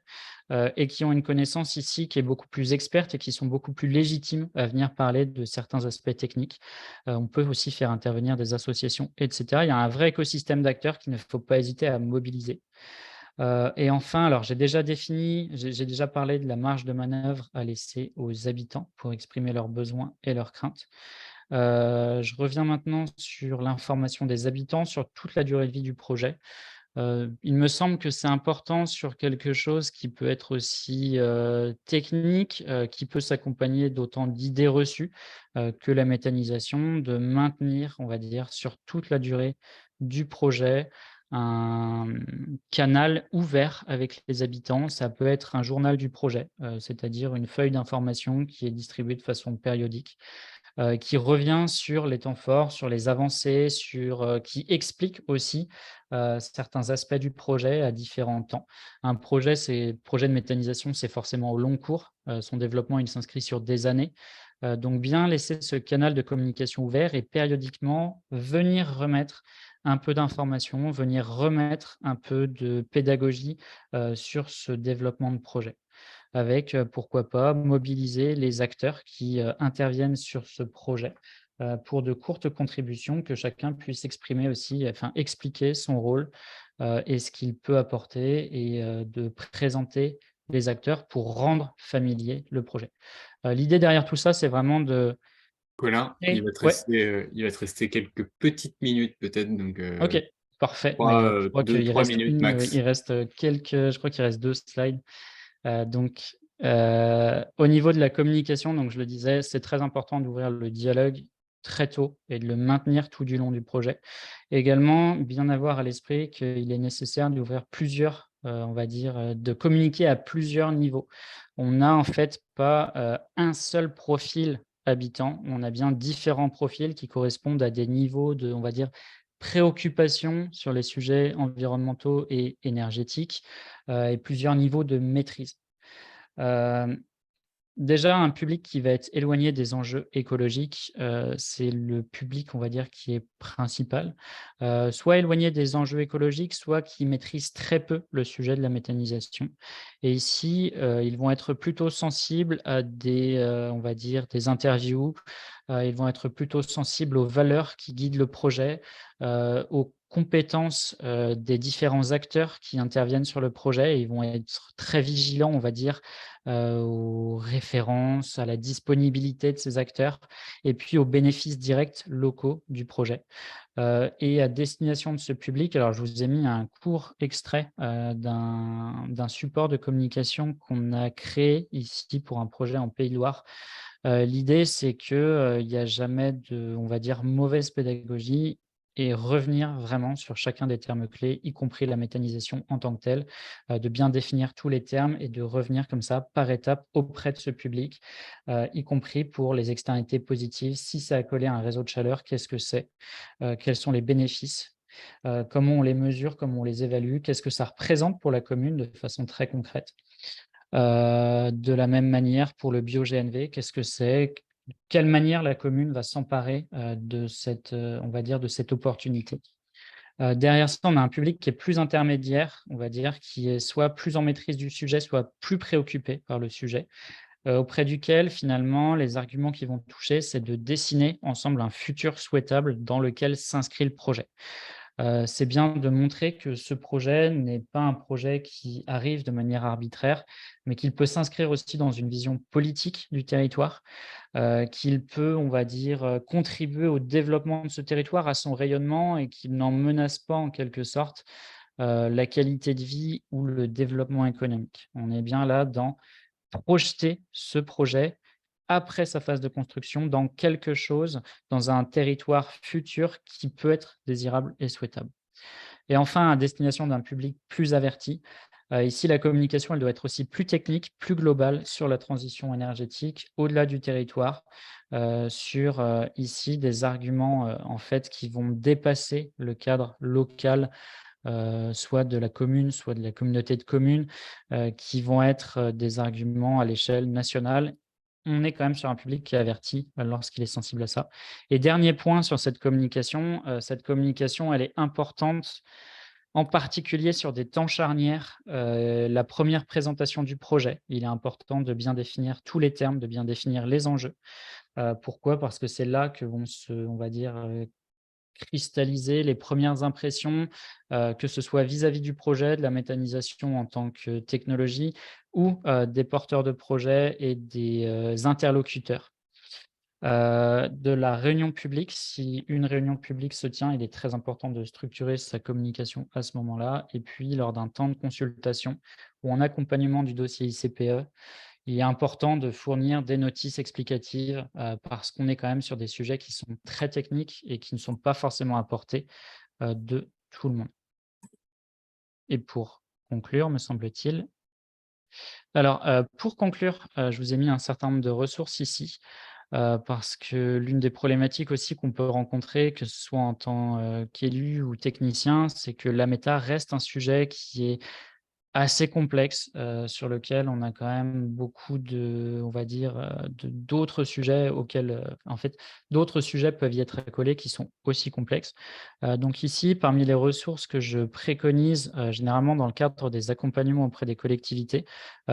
et qui ont une connaissance ici qui est beaucoup plus experte et qui sont beaucoup plus légitimes à venir parler de certains aspects techniques. On peut aussi faire intervenir des associations, etc. Il y a un vrai écosystème d'acteurs qu'il ne faut pas hésiter à mobiliser. Et enfin, alors j'ai déjà parlé de la marge de manœuvre à laisser aux habitants pour exprimer leurs besoins et leurs craintes. Je reviens maintenant sur l'information des habitants sur toute la durée de vie du projet. Il me semble que c'est important sur quelque chose qui peut être aussi technique, qui peut s'accompagner d'autant d'idées reçues que la méthanisation, de maintenir, on va dire, sur toute la durée du projet, un canal ouvert avec les habitants. Ça peut être un journal du projet, c'est-à-dire une feuille d'information qui est distribuée de façon périodique, qui revient sur les temps forts, sur les avancées, qui explique aussi certains aspects du projet à différents temps. Un projet de méthanisation, c'est forcément au long cours. Son développement, il s'inscrit sur des années. Donc, bien laisser ce canal de communication ouvert et périodiquement venir remettre un peu d'informations, venir remettre un peu de pédagogie sur ce développement de projet. Avec, pourquoi pas, mobiliser les acteurs qui interviennent sur ce projet pour de courtes contributions, que chacun puisse exprimer aussi, enfin expliquer son rôle et ce qu'il peut apporter et de présenter les acteurs pour rendre familier le projet. L'idée derrière tout ça, c'est vraiment de Colin, il va te ouais, rester quelques petites minutes peut-être, donc OK, parfait, mais je crois qu'il 2-3 reste minutes max. il reste je crois qu'il reste 2 slides. Donc, au niveau de la communication, donc je le disais, c'est très important d'ouvrir le dialogue très tôt et de le maintenir tout du long du projet. Également, bien avoir à l'esprit qu'il est nécessaire d'ouvrir plusieurs, on va dire, de communiquer à plusieurs niveaux. On n'a en fait pas, un seul profil habitant, on a bien différents profils qui correspondent à des niveaux de, on va dire, préoccupation sur les sujets environnementaux et énergétiques, et plusieurs niveaux de maîtrise. Hem, Déjà, un public qui va être éloigné des enjeux écologiques, c'est le public, on va dire, qui est principal. Soit éloigné des enjeux écologiques, soit qui maîtrise très peu le sujet de la méthanisation. Et ici, ils vont être plutôt sensibles à des, on va dire, des interviews. Ils vont être plutôt sensibles aux valeurs qui guident le projet, aux compétences, des différents acteurs qui interviennent sur le projet. Ils vont être très vigilants, on va dire, aux références, à la disponibilité de ces acteurs et puis aux bénéfices directs locaux du projet. Et à destination de ce public, alors je vous ai mis un court extrait, d'un support de communication qu'on a créé ici pour un projet en Pays de Loire. L'idée, c'est que, il n'y a jamais de, on va dire, mauvaise pédagogie et revenir vraiment sur chacun des termes clés, y compris la méthanisation en tant que telle, de bien définir tous les termes et de revenir comme ça par étapes auprès de ce public, y compris pour les externalités positives. Si ça a collé à un réseau de chaleur, qu'est-ce que c'est? Quels sont les bénéfices? Comment on les mesure? Comment on les évalue? Qu'est-ce que ça représente pour la commune de façon très concrète? De la même manière pour le bio-GNV, qu'est-ce que c'est? De quelle manière la commune va s'emparer, de cette, on va dire, de cette opportunité? Derrière ça, on a un public qui est plus intermédiaire, on va dire, qui est soit plus en maîtrise du sujet, soit plus préoccupé par le sujet, auprès duquel finalement les arguments qui vont toucher, c'est de dessiner ensemble un futur souhaitable dans lequel s'inscrit le projet. C'est bien de montrer que ce projet n'est pas un projet qui arrive de manière arbitraire, mais qu'il peut s'inscrire aussi dans une vision politique du territoire, qu'il peut, on va dire, contribuer au développement de ce territoire, à son rayonnement et qu'il n'en menace pas en quelque sorte, la qualité de vie ou le développement économique. On est bien là dans projeter ce projet après sa phase de construction dans quelque chose, dans un territoire futur qui peut être désirable et souhaitable. Et enfin, à destination d'un public plus averti, ici la communication, elle doit être aussi plus technique, plus globale sur la transition énergétique au-delà du territoire, sur, ici des arguments, en fait qui vont dépasser le cadre local, soit de la commune, soit de la communauté de communes, qui vont être, des arguments à l'échelle nationale. On est quand même sur un public qui est averti, lorsqu'il est sensible à ça. Et dernier point sur cette communication, elle est importante, en particulier sur des temps charnières. La première présentation du projet, il est important de bien définir tous les termes, de bien définir les enjeux. Pourquoi? Parce que c'est là que vont se, on va dire, cristalliser les premières impressions, que ce soit vis-à-vis du projet, de la méthanisation en tant que technologie ou, des porteurs de projets et des, interlocuteurs. De la réunion publique, si une réunion publique se tient, il est très important de structurer sa communication à ce moment-là. Et puis lors d'un temps de consultation ou en accompagnement du dossier ICPE, il est important de fournir des notices explicatives, parce qu'on est quand même sur des sujets qui sont très techniques et qui ne sont pas forcément à portée, de tout le monde. et pour conclure, me semble-t-il. Alors, pour conclure, je vous ai mis un certain nombre de ressources ici, parce que l'une des problématiques aussi qu'on peut rencontrer, que ce soit en tant, qu'élu ou technicien, c'est que la méta reste un sujet qui est assez complexe, sur lequel on a quand même beaucoup de on va dire, d'autres sujets auxquels, en fait, d'autres sujets peuvent y être accolés qui sont aussi complexes. Donc ici, parmi les ressources que je préconise, généralement dans le cadre des accompagnements auprès des collectivités,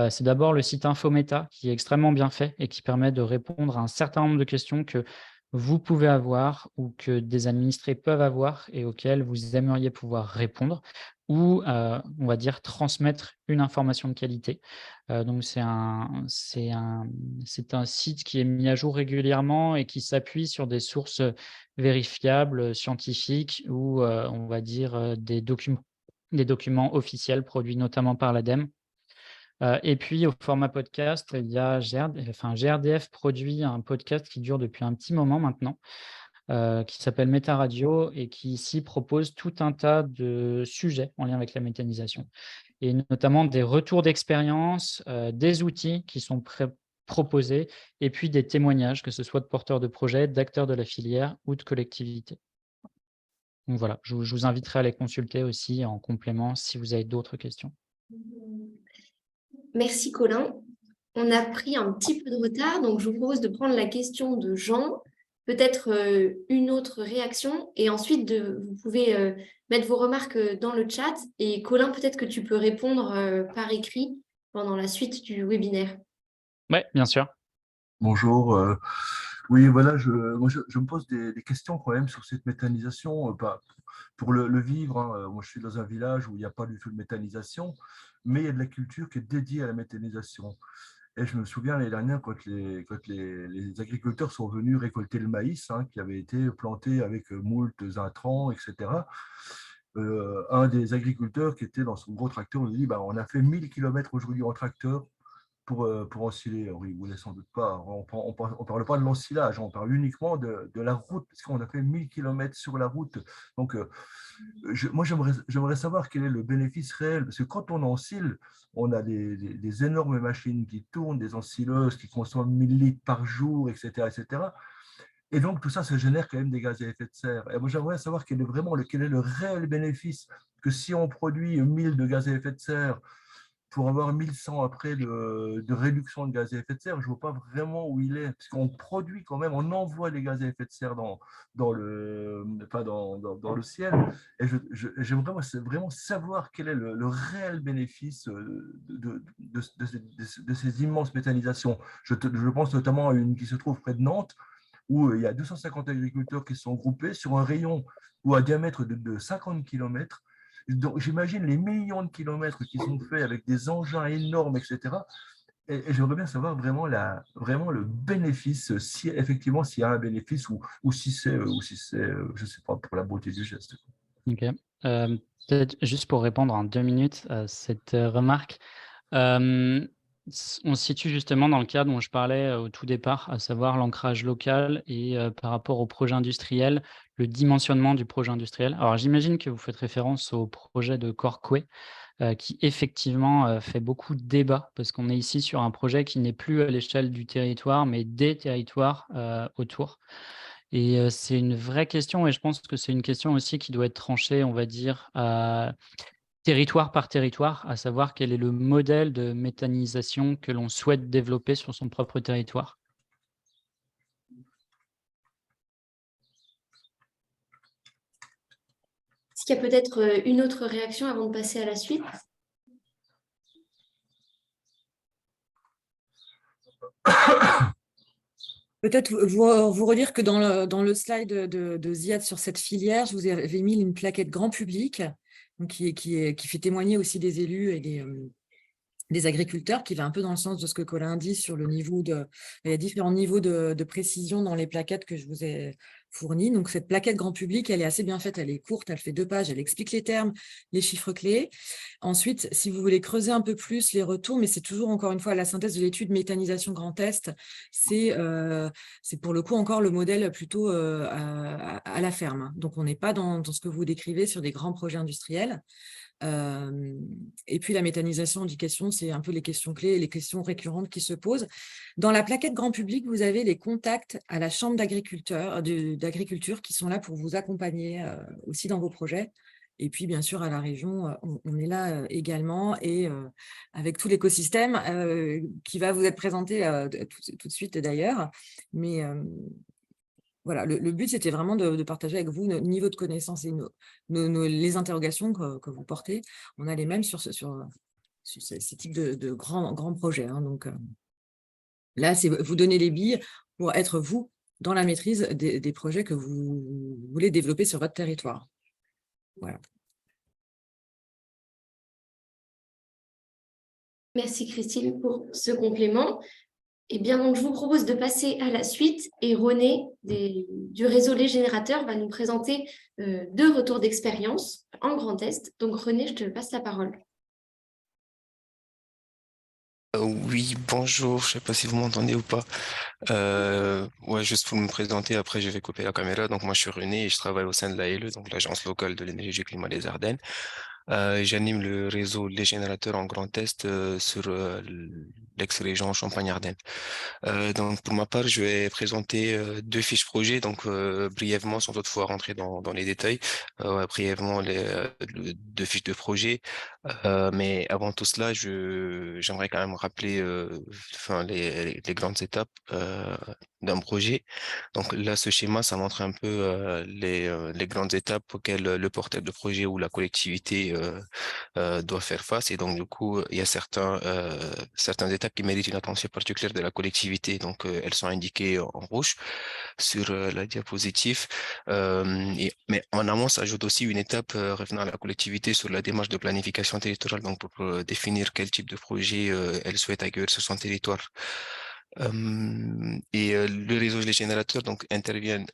c'est d'abord le site Infometa qui est extrêmement bien fait et qui permet de répondre à un certain nombre de questions que vous pouvez avoir ou que des administrés peuvent avoir et auxquelles vous aimeriez pouvoir répondre ou, on va dire, transmettre une information de qualité. Donc c'est un site qui est mis à jour régulièrement et qui s'appuie sur des sources, vérifiables, scientifiques ou, on va dire, des documents officiels produits notamment par l'ADEME. Et puis au format podcast, il y a GRDF produit un podcast qui dure depuis un petit moment maintenant, qui s'appelle Méta Radio et qui ici propose tout un tas de sujets en lien avec la méthanisation et notamment des retours d'expérience, des outils qui sont proposés et puis des témoignages, que ce soit de porteurs de projets, d'acteurs de la filière ou de collectivités. Donc voilà, je vous inviterai à les consulter aussi en complément si vous avez d'autres questions. Merci Colin. On a pris un petit peu de retard, donc je vous propose de prendre la question de Jean, peut-être une autre réaction, et ensuite vous pouvez mettre vos remarques dans le chat. Et Colin, peut-être que tu peux répondre par écrit pendant la suite du webinaire. Oui, bien sûr. Bonjour. Oui, voilà, moi, je me pose des questions quand même sur cette méthanisation. Pour le vivre, hein. Moi, je suis dans un village où il n'y a pas du tout de méthanisation, mais il y a de la culture qui est dédiée à la méthanisation. Et je me souviens l'année dernière, quand les agriculteurs sont venus récolter le maïs, hein, qui avait été planté avec moult intrants, etc. Un des agriculteurs qui était dans son gros tracteur nous dit on a fait 1000 km aujourd'hui en tracteur pour ensiler. Alors, il ne voulait sans doute pas. On ne parle pas de l'ensilage, on parle uniquement de la route, parce qu'on a fait 1000 km sur la route. Donc, moi, j'aimerais savoir quel est le bénéfice réel, parce que quand on ensile, on a des énormes machines qui tournent, des ensileuses qui consomment 1000 litres par jour, etc., etc. Et donc, tout ça, ça génère quand même des gaz à effet de serre. Et moi, j'aimerais savoir quel est le réel bénéfice que si on produit 1000 de gaz à effet de serre, pour avoir 1100 après de réduction de gaz à effet de serre, je ne vois pas vraiment où il est, parce qu'on produit quand même, on envoie les gaz à effet de serre dans le ciel, et j'aimerais vraiment savoir quel est le réel bénéfice de ces immenses méthanisations. Je pense notamment à une qui se trouve près de Nantes, où il y a 250 agriculteurs qui sont groupés sur un rayon ou à diamètre de 50 km. Donc, j'imagine les millions de kilomètres qui sont faits avec des engins énormes, etc. Et j'aimerais bien savoir vraiment le bénéfice, si effectivement s'il y a un bénéfice ou si c'est, je ne sais pas, pour la beauté du geste. Ok. Peut-être juste pour répondre en 2 minutes à cette remarque. On se situe justement dans le cadre dont je parlais au tout départ, à savoir l'ancrage local et par rapport au projet industriel, le dimensionnement du projet industriel. Alors j'imagine que vous faites référence au projet de Corcouët, qui effectivement fait beaucoup de débats, parce qu'on est ici sur un projet qui n'est plus à l'échelle du territoire, mais des territoires autour. Et c'est une vraie question et je pense que c'est une question aussi qui doit être tranchée, on va dire, territoire par territoire, à savoir quel est le modèle de méthanisation que l'on souhaite développer sur son propre territoire. Est-ce qu'il y a peut-être une autre réaction avant de passer à la suite? Peut-être vous redire que dans le slide de Ziad sur cette filière, je vous avais mis une plaquette grand public, donc qui fait témoigner aussi des élus et des agriculteurs, qui va un peu dans le sens de ce que Colin dit sur le niveau il y a différents niveaux de précision dans les plaquettes que je vous ai fournie. Donc, cette plaquette grand public, elle est assez bien faite, elle est courte, elle fait 2 pages, elle explique les termes, les chiffres clés. Ensuite, si vous voulez creuser un peu plus les retours, mais c'est toujours, encore une fois, la synthèse de l'étude méthanisation Grand Est, c'est pour le coup encore le modèle plutôt à la ferme. Donc, on n'est pas dans ce que vous décrivez sur des grands projets industriels. Et puis la méthanisation, indication, c'est un peu les questions clés, les questions récurrentes qui se posent. Dans la plaquette grand public, vous avez les contacts à la chambre d'agriculture qui sont là pour vous accompagner aussi dans vos projets. Et puis, bien sûr, à la région, on est là également, et avec tout l'écosystème qui va vous être présenté tout de suite d'ailleurs. Mais voilà, le but, c'était vraiment de partager avec vous notre niveau de connaissance et les interrogations que vous portez. On a les mêmes sur ces types de grands projets. Hein. Donc là, c'est vous donner les billes pour être, vous, dans la maîtrise des projets que vous voulez développer sur votre territoire. Voilà. Merci Christine pour ce complément. Eh bien, donc, je vous propose de passer à la suite, et René du réseau Les Générateurs va nous présenter 2 retours d'expérience en Grand Est. Donc René, je te passe la parole. Oui, bonjour, je ne sais pas si vous m'entendez ou pas. Ouais, juste pour me présenter, après je vais couper la caméra. Donc moi je suis René et je travaille au sein de l'ALE, donc l'Agence locale de l'énergie et du climat des Ardennes. J'anime le réseau Les Générateurs en Grand Est sur l'ex-région Champagne-Ardenne. Donc pour ma part, je vais présenter 2 fiches projet, donc brièvement, sans toutefois rentrer dans les détails, brièvement les 2 fiches de projet. Mais avant tout cela, j'aimerais quand même rappeler les grandes étapes d'un projet. Donc là, ce schéma, ça montre un peu les grandes étapes auxquelles le porteur de projet ou la collectivité doit faire face. Et donc, du coup, il y a certaines étapes qui méritent une attention particulière de la collectivité. Donc, elles sont indiquées en rouge sur la diapositive. Mais en amont, s'ajoute aussi une étape revenant à la collectivité sur la démarche de planification territoriale, donc pour définir quel type de projet elle souhaite accueillir sur son territoire. Le réseau des générateurs donc intervient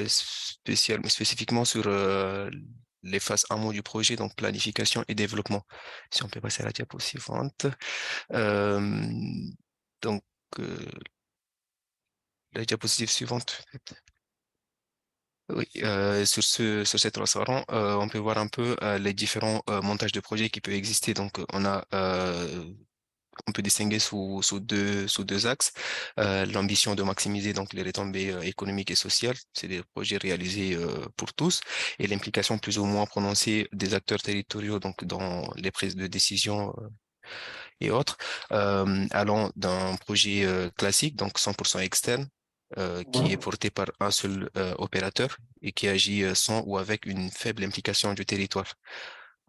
spécifiquement sur les phases amont du projet, donc planification et développement. Si on peut passer à la diapositive suivante. Donc, la diapositive suivante. Oui, sur cette transparent, on peut voir un peu les différents montages de projets qui peuvent exister. Donc, on peut distinguer sous deux axes. L'ambition de maximiser donc les retombées économiques et sociales, c'est des projets réalisés pour tous, et l'implication plus ou moins prononcée des acteurs territoriaux donc dans les prises de décision et autres, allant d'un projet classique, donc 100% externe, qui est porté par un seul opérateur et qui agit sans ou avec une faible implication du territoire.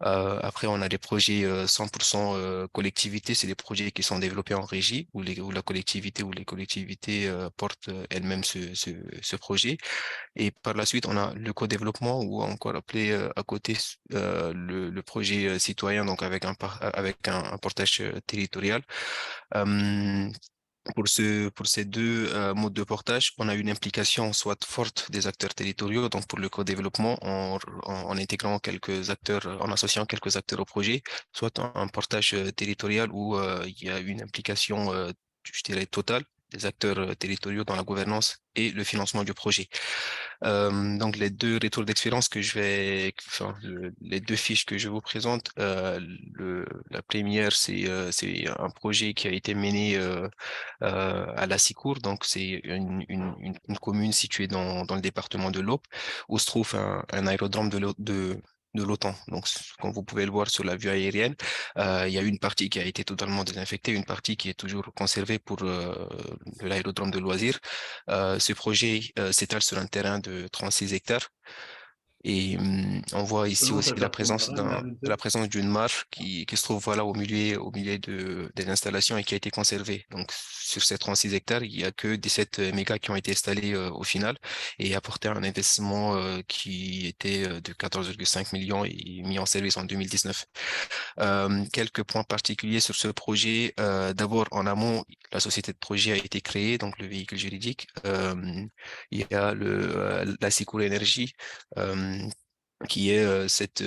Après, on a des projets 100% collectivité, c'est des projets qui sont développés en régie, où la collectivité ou les collectivités portent elles-mêmes ce projet. Et par la suite, on a le co-développement, ou encore appelé à côté le projet citoyen, donc avec un portage territorial. Pour ces 2 modes de portage, on a une implication soit forte des acteurs territoriaux, donc pour le co-développement, en intégrant quelques acteurs, en associant quelques acteurs au projet, soit un portage territorial où il y a une implication, je dirais, totale des acteurs territoriaux dans la gouvernance et le financement du projet. Donc les 2 retours d'expérience les 2 fiches que je vous présente, la première, c'est un projet qui a été mené à La Sicour, donc c'est une commune située dans le département de l'Aube, où se trouve un aérodrome de l'OTAN. Donc, comme vous pouvez le voir sur la vue aérienne, il y a une partie qui a été totalement désinfectée, une partie qui est toujours conservée pour l'aérodrome de loisirs. Ce projet s'étale sur un terrain de 36 hectares. Et on voit ici Selon aussi ta façon de la présence d'une marche qui se trouve voilà, au milieu de l'installation et qui a été conservée. Donc, sur ces 36 hectares, il n'y a que 17 mégas qui ont été installés au final et apporté un investissement qui était de 14,5 millions et mis en service en 2019. Quelques points particuliers sur ce projet. D'abord, en amont, la société de projet a été créée, donc le véhicule juridique. Il y a la Sicuro Énergie, qui est cette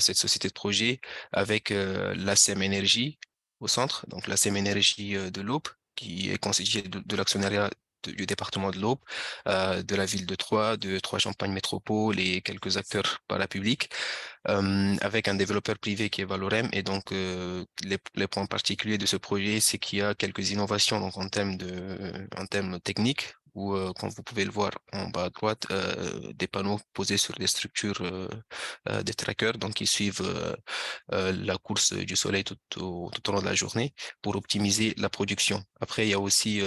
société de projet avec la SEM Énergie au centre, donc la SEM Énergie de l'Aube, qui est constituée de l'actionnariat du département de l'Aube, de la ville de Troyes, de Troyes-Champagne Métropole et quelques acteurs parapublics, avec un développeur privé qui est Valorem. Et donc, les points particuliers de ce projet, c'est qu'il y a quelques innovations donc en termes techniques, où, comme vous pouvez le voir en bas à droite, des panneaux posés sur des structures des trackers, donc qui suivent la course du soleil tout au long de la journée pour optimiser la production. Après, il y a aussi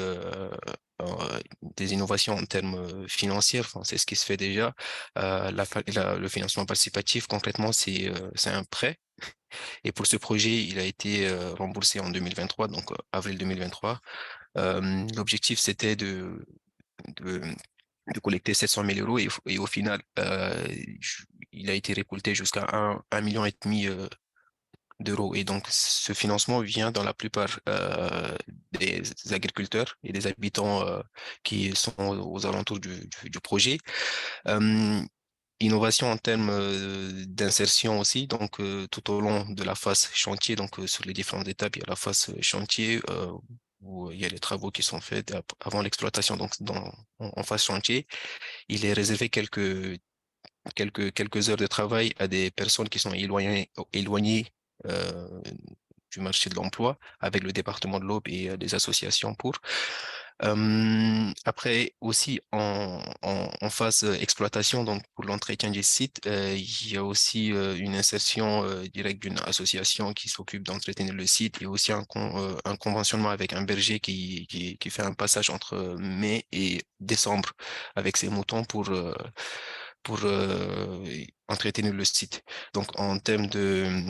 des innovations en termes financiers, enfin, c'est ce qui se fait déjà. Le financement participatif, concrètement, c'est un prêt. Et pour ce projet, il a été remboursé en 2023, donc avril 2023. L'objectif, c'était de, de collecter 700 000 euros et au final, il a été récolté jusqu'à 1,5 million d'euros. Et donc, ce financement vient dans la plupart des agriculteurs et des habitants qui sont aux alentours du projet. Innovation en termes d'insertion aussi, donc tout au long de la phase chantier, donc sur les différentes étapes, il y a la phase chantier où il y a les travaux qui sont faits avant l'exploitation, donc en phase chantier. Il est réservé quelques heures de travail à des personnes qui sont éloignées euh, du marché de l'emploi avec le département de l'Aube et des associations pour. Après aussi en phase exploitation, donc pour l'entretien du site, il y a aussi une insertion directe d'une association qui s'occupe d'entretenir le site et aussi un conventionnement avec un berger qui fait un passage entre mai et décembre avec ses moutons pour entretenir le site. Donc en termes de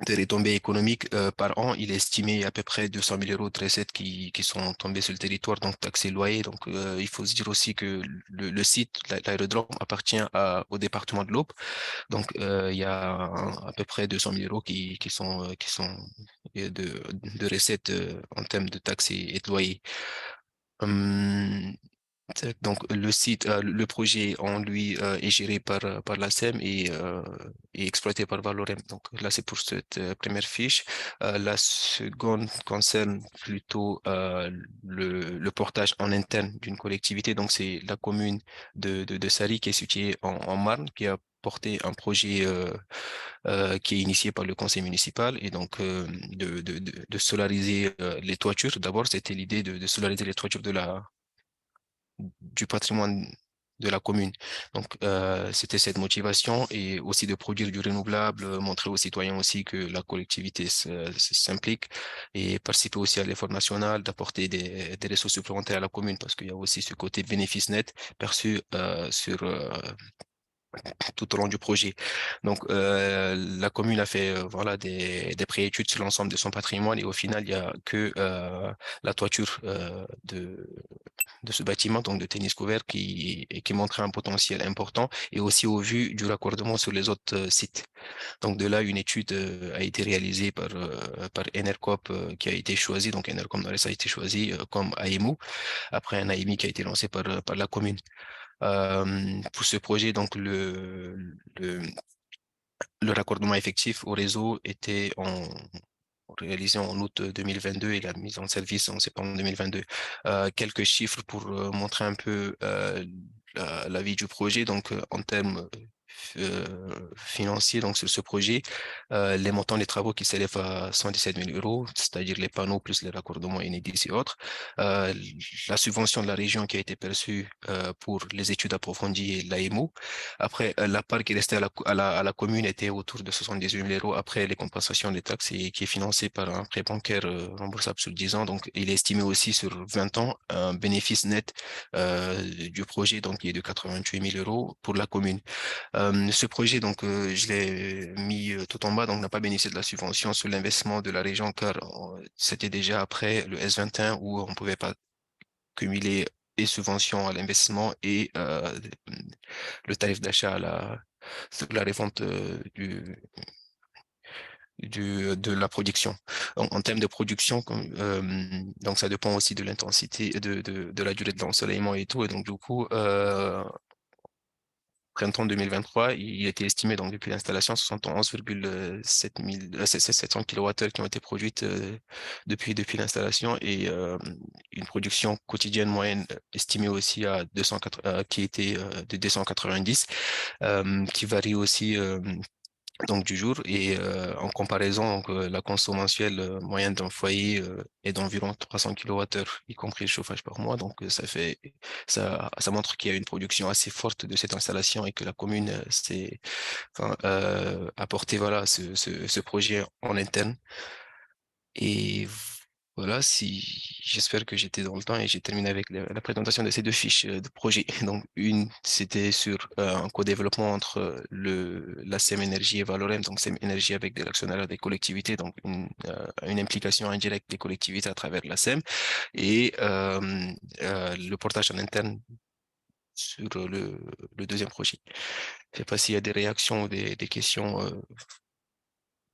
retombées économiques par an, il est estimé à peu près 200 000 euros de recettes qui sont tombées sur le territoire, donc taxes loyer. Donc, il faut se dire aussi que le site, l'aérodrome, appartient au département de l'Aube. Donc, il y a à peu près 200 000 euros qui sont de recettes en termes de taxes et de loyer. Donc, le site, le projet en lui est géré par la SEM et exploité par Valorem. Donc, là, c'est pour cette première fiche. La seconde concerne plutôt le portage en interne d'une collectivité. Donc, c'est la commune de Sari qui est située en Marne, qui a porté un projet qui est initié par le conseil municipal et donc de solariser les toitures. D'abord, c'était l'idée de solariser les toitures du patrimoine de la commune. Donc, c'était cette motivation et aussi de produire du renouvelable, montrer aux citoyens aussi que la collectivité s'implique et participer aussi à l'effort national, d'apporter des ressources supplémentaires à la commune parce qu'il y a aussi ce côté bénéfice net perçu tout au long du projet. Donc, la commune a fait voilà, des préétudes sur l'ensemble de son patrimoine et au final, il n'y a que la toiture de ce bâtiment, donc de tennis couvert, qui montrait un potentiel important et aussi au vu du raccordement sur les autres sites. Donc, de là, une étude a été réalisée par Enercop qui a été choisi. Donc, Enercop Nord a été choisi comme AMO après un AMI qui a été lancé par la commune. Pour ce projet, donc le raccordement effectif au réseau était réalisé en août 2022 et la mise en service en septembre 2022. Quelques chiffres pour montrer un peu la vie du projet. Donc, en termes financiers donc, sur ce projet. Les montants des travaux qui s'élèvent à 117 000 €, c'est-à-dire les panneaux plus les raccordements Enedis et autres. La subvention de la région qui a été perçue pour les études approfondies et l'AMO. Après, la part qui restait à la commune était autour de 78 000 € après les compensations des taxes et qui est financé par un prêt bancaire remboursable sur 10 ans. Donc, il est estimé aussi sur 20 ans un bénéfice net du projet, donc qui est de 88 000 € pour la commune. Ce projet, donc, je l'ai mis tout en bas, donc n'a pas bénéficié de la subvention sur l'investissement de la région car c'était déjà après le S21 où on ne pouvait pas cumuler les subventions à l'investissement et le tarif d'achat sur la revente de la production. En termes de production, donc ça dépend aussi de l'intensité, de la durée de l'ensoleillement et tout. Et donc, du coup, printemps 2023, il était estimé donc depuis l'installation 71,700 kWh qui ont été produites depuis l'installation et une production quotidienne moyenne estimée aussi à 280, qui était de 290, qui varie aussi donc du jour et en comparaison donc, la consommation mensuelle moyenne d'un foyer est d'environ 300 kWh y compris le chauffage par mois, donc ça montre qu'il y a une production assez forte de cette installation et que la commune s'est apporté voilà ce projet en interne. Et voilà, j'espère que j'étais dans le temps et j'ai terminé avec la présentation de ces deux fiches de projet. Donc, une, c'était sur un co-développement entre la SEM Énergie et Valorem, donc SEM Énergie avec des actionnaires des collectivités, donc une implication indirecte des collectivités à travers la SEM, et le portage en interne sur le deuxième projet. Je ne sais pas s'il y a des réactions ou des questions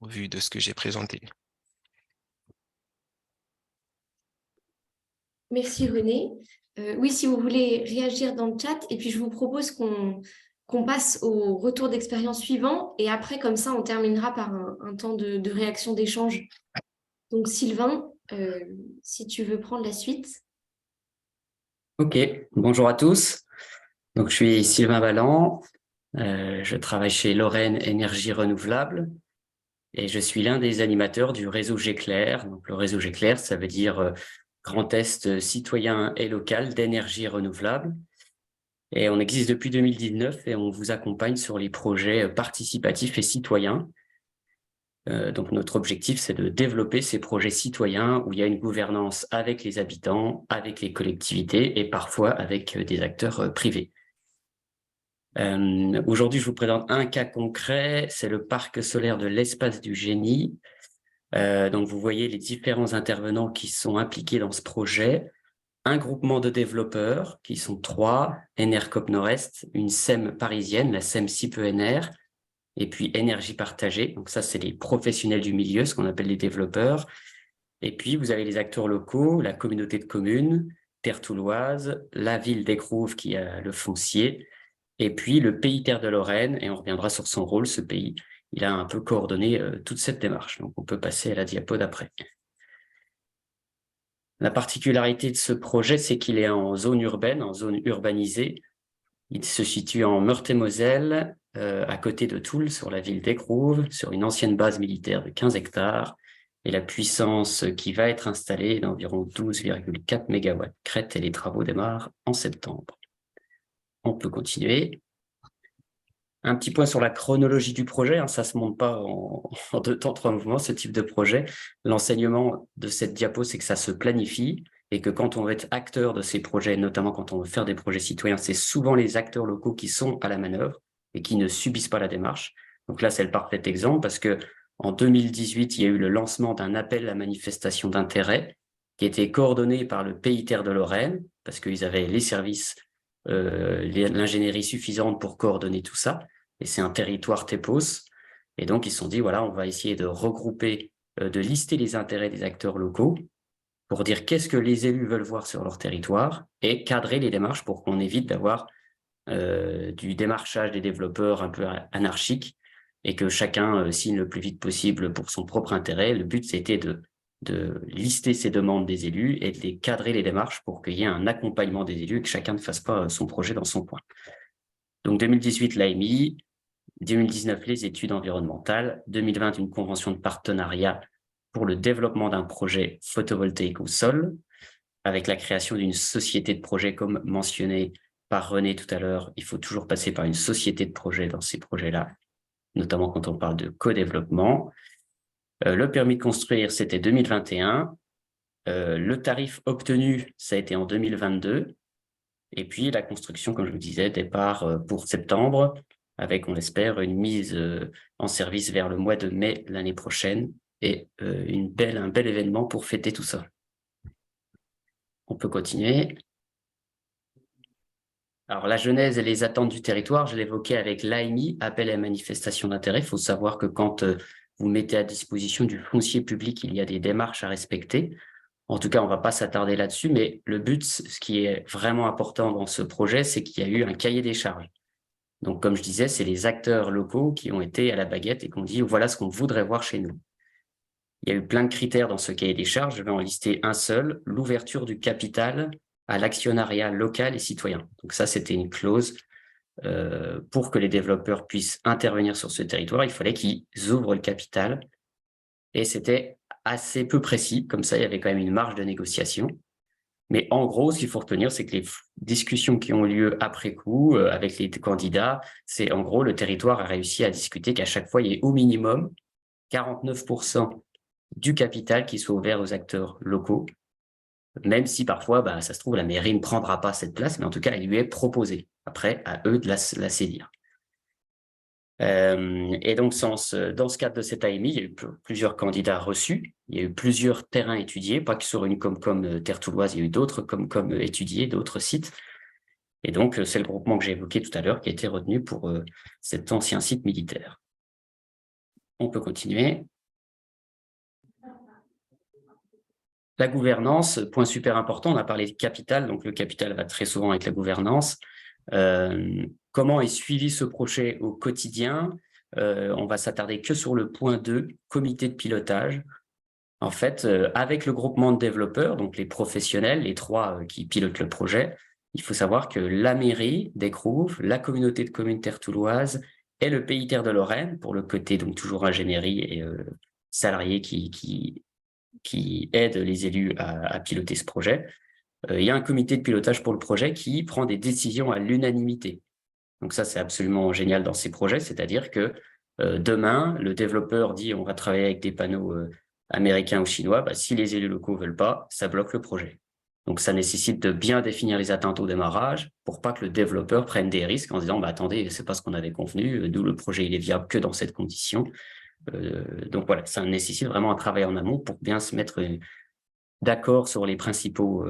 au vu de ce que j'ai présenté. Merci René. Oui, si vous voulez réagir dans le chat, et puis je vous propose qu'on passe au retour d'expérience suivant, et après, comme ça, on terminera par un temps de réaction d'échange. Donc Sylvain, si tu veux prendre la suite. Ok, bonjour à tous. Donc, je suis Sylvain Valland, je travaille chez Lorraine Énergie Renouvelable et je suis l'un des animateurs du réseau Géclair. Donc, le réseau Géclair, ça veut dire Grand Est citoyen et local d'énergie renouvelable. Et on existe depuis 2019 et on vous accompagne sur les projets participatifs et citoyens. Donc, notre objectif, c'est de développer ces projets citoyens où il y a une gouvernance avec les habitants, avec les collectivités et parfois avec des acteurs privés. Aujourd'hui, je vous présente un cas concret, c'est le parc solaire de l'Espace du Génie. Donc, vous voyez les différents intervenants qui sont impliqués dans ce projet. Un groupement de développeurs qui sont 3, Enercop Nord-Est, une SEM parisienne, la SEM CIPE-NR, et puis Énergie Partagée. Donc ça, c'est les professionnels du milieu, ce qu'on appelle les développeurs. Et puis, vous avez les acteurs locaux, la communauté de communes, Terre Touloise, la ville d'Écrouves qui a le foncier, et puis le pays Terre de Lorraine, et on reviendra sur son rôle, ce pays. Il a un peu coordonné toute cette démarche. Donc, on peut passer à la diapo d'après. La particularité de ce projet, c'est qu'il est en zone urbaine, en zone urbanisée. Il se situe en Meurthe-et-Moselle, à côté de Toul, sur la ville d'Écrouves, sur une ancienne base militaire de 15 hectares. Et la puissance qui va être installée est d'environ 12,4 MW crête et les travaux démarrent en septembre. On peut continuer. Un petit point sur la chronologie du projet, hein, ça ne se monte pas en 2 temps, 3 mouvements, ce type de projet. L'enseignement de cette diapo, c'est que ça se planifie et que quand on veut être acteur de ces projets, notamment quand on veut faire des projets citoyens, c'est souvent les acteurs locaux qui sont à la manœuvre et qui ne subissent pas la démarche. Donc là, c'est le parfait exemple parce que en 2018, il y a eu le lancement d'un appel à manifestation d'intérêt qui était coordonné par le pays Terre de Lorraine parce qu'ils avaient les services, l'ingénierie suffisante pour coordonner tout ça. Et c'est un territoire TEPOS. Et donc, ils se sont dit, voilà, on va essayer de regrouper, de lister les intérêts des acteurs locaux pour dire qu'est-ce que les élus veulent voir sur leur territoire et cadrer les démarches pour qu'on évite d'avoir du démarchage des développeurs un peu anarchique et que chacun signe le plus vite possible pour son propre intérêt. Le but, c'était de lister ces demandes des élus et de cadrer les démarches pour qu'il y ait un accompagnement des élus et que chacun ne fasse pas son projet dans son coin. Donc 2018, l'AMI, 2019, les études environnementales. 2020, une convention de partenariat pour le développement d'un projet photovoltaïque au sol, avec la création d'une société de projet, comme mentionné par René tout à l'heure. Il faut toujours passer par une société de projet dans ces projets-là, notamment quand on parle de co-développement. Le permis de construire, c'était 2021. Le tarif obtenu, ça a été en 2022. Et puis la construction, comme je vous disais, départ pour septembre, avec, on l'espère, une mise en service vers le mois de mai l'année prochaine et un bel événement pour fêter tout ça. On peut continuer. Alors, la genèse et les attentes du territoire, je l'évoquais avec l'AMI, appel à manifestation d'intérêt. Il faut savoir que quand vous mettez à disposition du foncier public, il y a des démarches à respecter. En tout cas, on ne va pas s'attarder là-dessus, mais le but, ce qui est vraiment important dans ce projet, c'est qu'il y a eu un cahier des charges. Donc, comme je disais, c'est les acteurs locaux qui ont été à la baguette et qui ont dit « voilà ce qu'on voudrait voir chez nous ». Il y a eu plein de critères dans ce cahier des charges. Je vais en lister un seul, l'ouverture du capital à l'actionnariat local et citoyen. Donc ça, c'était une clause pour que les développeurs puissent intervenir sur ce territoire. Il fallait qu'ils ouvrent le capital et c'était assez peu précis. Comme ça, il y avait quand même une marge de négociation. Mais en gros, ce qu'il faut retenir, c'est que les discussions qui ont lieu après coup avec les candidats, c'est en gros, le territoire a réussi à discuter qu'à chaque fois, il y ait au minimum 49% du capital qui soit ouvert aux acteurs locaux, même si parfois, ça se trouve, la mairie ne prendra pas cette place, mais en tout cas, elle lui est proposée. Après, à eux de la saisir. Et donc, dans ce cadre de cette AMI, il y a eu plusieurs candidats reçus, il y a eu plusieurs terrains étudiés, pas que sur une comme Terre Touloise, il y a eu d'autres comme étudiés, d'autres sites. Et donc, c'est le groupement que j'ai évoqué tout à l'heure qui a été retenu pour cet ancien site militaire. On peut continuer. La gouvernance, point super important, on a parlé de capital, donc le capital va très souvent avec la gouvernance. Comment est suivi ce projet au quotidien? On va s'attarder que sur le point 2, comité de pilotage. En fait, avec le groupement de développeurs, donc les professionnels, les 3 qui pilotent le projet, il faut savoir que la mairie d'Écrouves, la communauté de communes Terre Touloise et le pays Terre de Lorraine, pour le côté donc toujours ingénierie et salariés qui aident les élus à piloter ce projet. Il y a un comité de pilotage pour le projet qui prend des décisions à l'unanimité. Donc ça, c'est absolument génial dans ces projets, c'est-à-dire que demain, le développeur dit on va travailler avec des panneaux américains ou chinois, si les élus locaux ne veulent pas, ça bloque le projet. Donc ça nécessite de bien définir les attentes au démarrage pour pas que le développeur prenne des risques en disant attendez, c'est pas ce qu'on avait convenu, d'où le projet il est viable que dans cette condition. Donc voilà, ça nécessite vraiment un travail en amont pour bien se mettre d'accord sur les principaux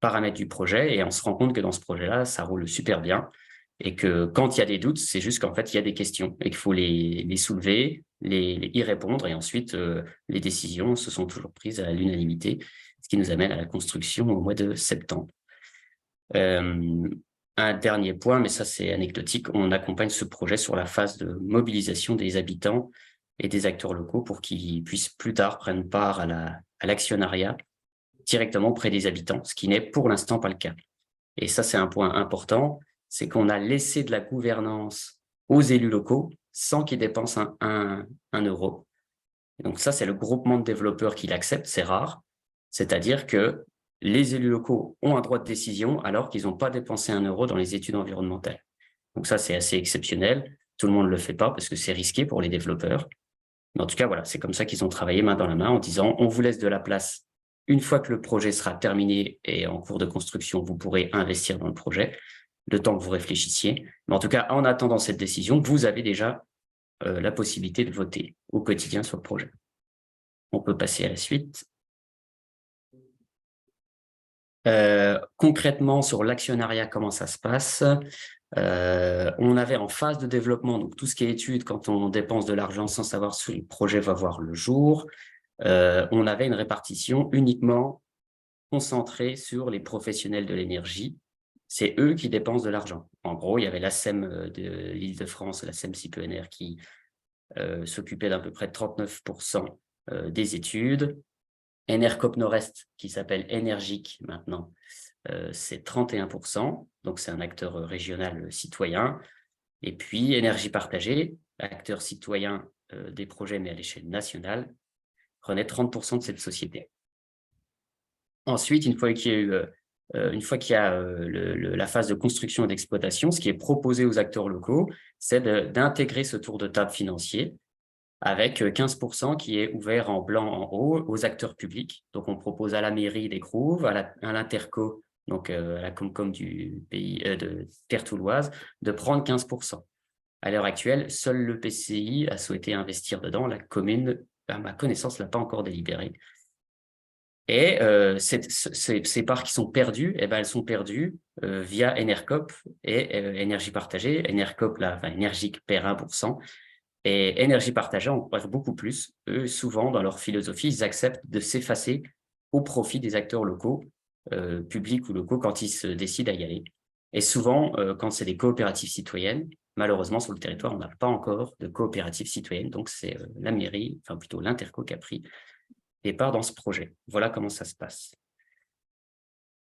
paramètres du projet, et on se rend compte que dans ce projet-là, ça roule super bien, et que quand il y a des doutes, c'est juste qu'en fait, il y a des questions, et qu'il faut les soulever, y répondre, et ensuite, les décisions se sont toujours prises à l'unanimité, ce qui nous amène à la construction au mois de septembre. Un dernier point, mais ça c'est anecdotique, on accompagne ce projet sur la phase de mobilisation des habitants et des acteurs locaux pour qu'ils puissent plus tard prendre part à l'actionnariat directement auprès des habitants, ce qui n'est pour l'instant pas le cas. Et ça, c'est un point important, c'est qu'on a laissé de la gouvernance aux élus locaux sans qu'ils dépensent un euro. Et donc ça, c'est le groupement de développeurs qui l'accepte, c'est rare. C'est-à-dire que les élus locaux ont un droit de décision alors qu'ils n'ont pas dépensé un euro dans les études environnementales. Donc ça, c'est assez exceptionnel. Tout le monde ne le fait pas parce que c'est risqué pour les développeurs. Mais en tout cas, voilà, c'est comme ça qu'ils ont travaillé main dans la main en disant on vous laisse de la place. Une fois que le projet sera terminé et en cours de construction, vous pourrez investir dans le projet, le temps que vous réfléchissiez. Mais en tout cas, en attendant cette décision, vous avez déjà la possibilité de voter au quotidien sur le projet. On peut passer à la suite. Concrètement, sur l'actionnariat, comment ça se passe? On avait en phase de développement, donc tout ce qui est études, quand on dépense de l'argent sans savoir si le projet va voir le jour, on avait une répartition uniquement concentrée sur les professionnels de l'énergie. C'est eux qui dépensent de l'argent. En gros, il y avait la SEM de l'Île-de-France, la SEM CIPENR, qui s'occupait d'à peu près 39% des études. Enercop Nord-Est, qui s'appelle Énergique maintenant, c'est 31%, donc c'est un acteur régional citoyen. Et puis Énergie Partagée, acteur citoyen des projets, mais à l'échelle nationale, prenait 30% de cette société. Ensuite, une fois qu'il y a la phase de construction et d'exploitation, ce qui est proposé aux acteurs locaux, c'est d'intégrer ce tour de table financier avec 15% qui est ouvert en blanc en haut aux acteurs publics. Donc, on propose à la mairie d'Écrouves, à l'Interco, donc à la Comcom du pays de Terre Touloise, de prendre 15%. À l'heure actuelle, seul le PCI a souhaité investir dedans. La commune, à ma connaissance, ne l'a pas encore délibéré. Et ces parts qui sont perdues, eh ben, elles sont perdues via Enercop et Énergie Partagée. Enercop, Énergique perd 1%. Et Énergie Partagée en perd beaucoup plus. Eux, souvent, dans leur philosophie, ils acceptent de s'effacer au profit des acteurs locaux, publics ou locaux, quand ils se décident à y aller. Et souvent, quand c'est des coopératives citoyennes, malheureusement, sur le territoire, on n'a pas encore de coopératives citoyennes. Donc, c'est la mairie, enfin plutôt l'Interco qui a pris des parts dans ce projet. Voilà comment ça se passe.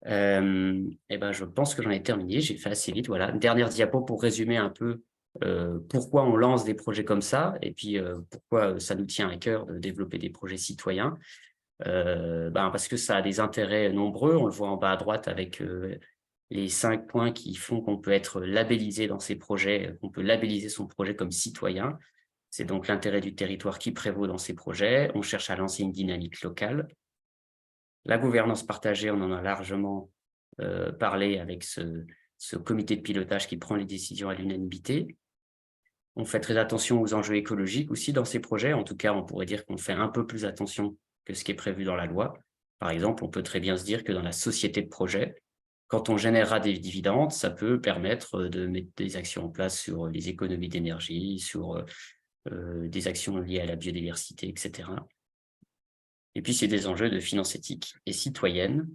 Et ben, je pense que j'en ai terminé. J'ai fait assez vite. Voilà, une dernière diapo pour résumer un peu pourquoi on lance des projets comme ça et puis pourquoi ça nous tient à cœur de développer des projets citoyens. Parce que ça a des intérêts nombreux. On le voit en bas à droite avec les 5 points qui font qu'on peut être labellisé dans ces projets, qu'on peut labelliser son projet comme citoyen. C'est donc l'intérêt du territoire qui prévaut dans ces projets. On cherche à lancer une dynamique locale. La gouvernance partagée, on en a largement parlé avec ce comité de pilotage qui prend les décisions à l'unanimité. On fait très attention aux enjeux écologiques aussi dans ces projets. En tout cas, on pourrait dire qu'on fait un peu plus attention que ce qui est prévu dans la loi. Par exemple, on peut très bien se dire que dans la société de projet, quand on générera des dividendes, ça peut permettre de mettre des actions en place sur les économies d'énergie, sur des actions liées à la biodiversité, etc. Et puis, c'est des enjeux de finance éthique et citoyenne.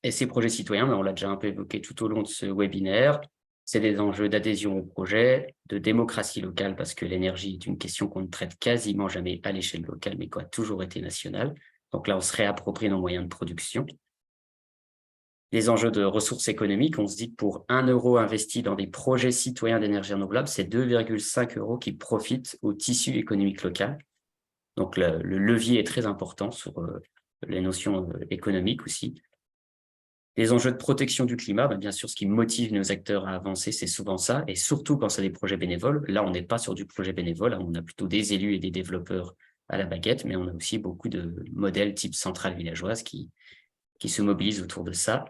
Et ces projets citoyens, on l'a déjà un peu évoqué tout au long de ce webinaire, c'est des enjeux d'adhésion au projet, de démocratie locale, parce que l'énergie est une question qu'on ne traite quasiment jamais à l'échelle locale, mais qui a toujours été nationale. Donc là, on se réapproprie nos moyens de production. Les enjeux de ressources économiques, on se dit que pour 1 euro investi dans des projets citoyens d'énergie renouvelable, c'est 2,5 € qui profitent au tissu économique local. Donc le levier est très important sur les notions économiques aussi. Les enjeux de protection du climat, bien sûr, ce qui motive nos acteurs à avancer, c'est souvent ça, et surtout quand c'est des projets bénévoles. Là, on n'est pas sur du projet bénévole, on a plutôt des élus et des développeurs à la baguette, mais on a aussi beaucoup de modèles type centrale villageoise qui se mobilisent autour de ça.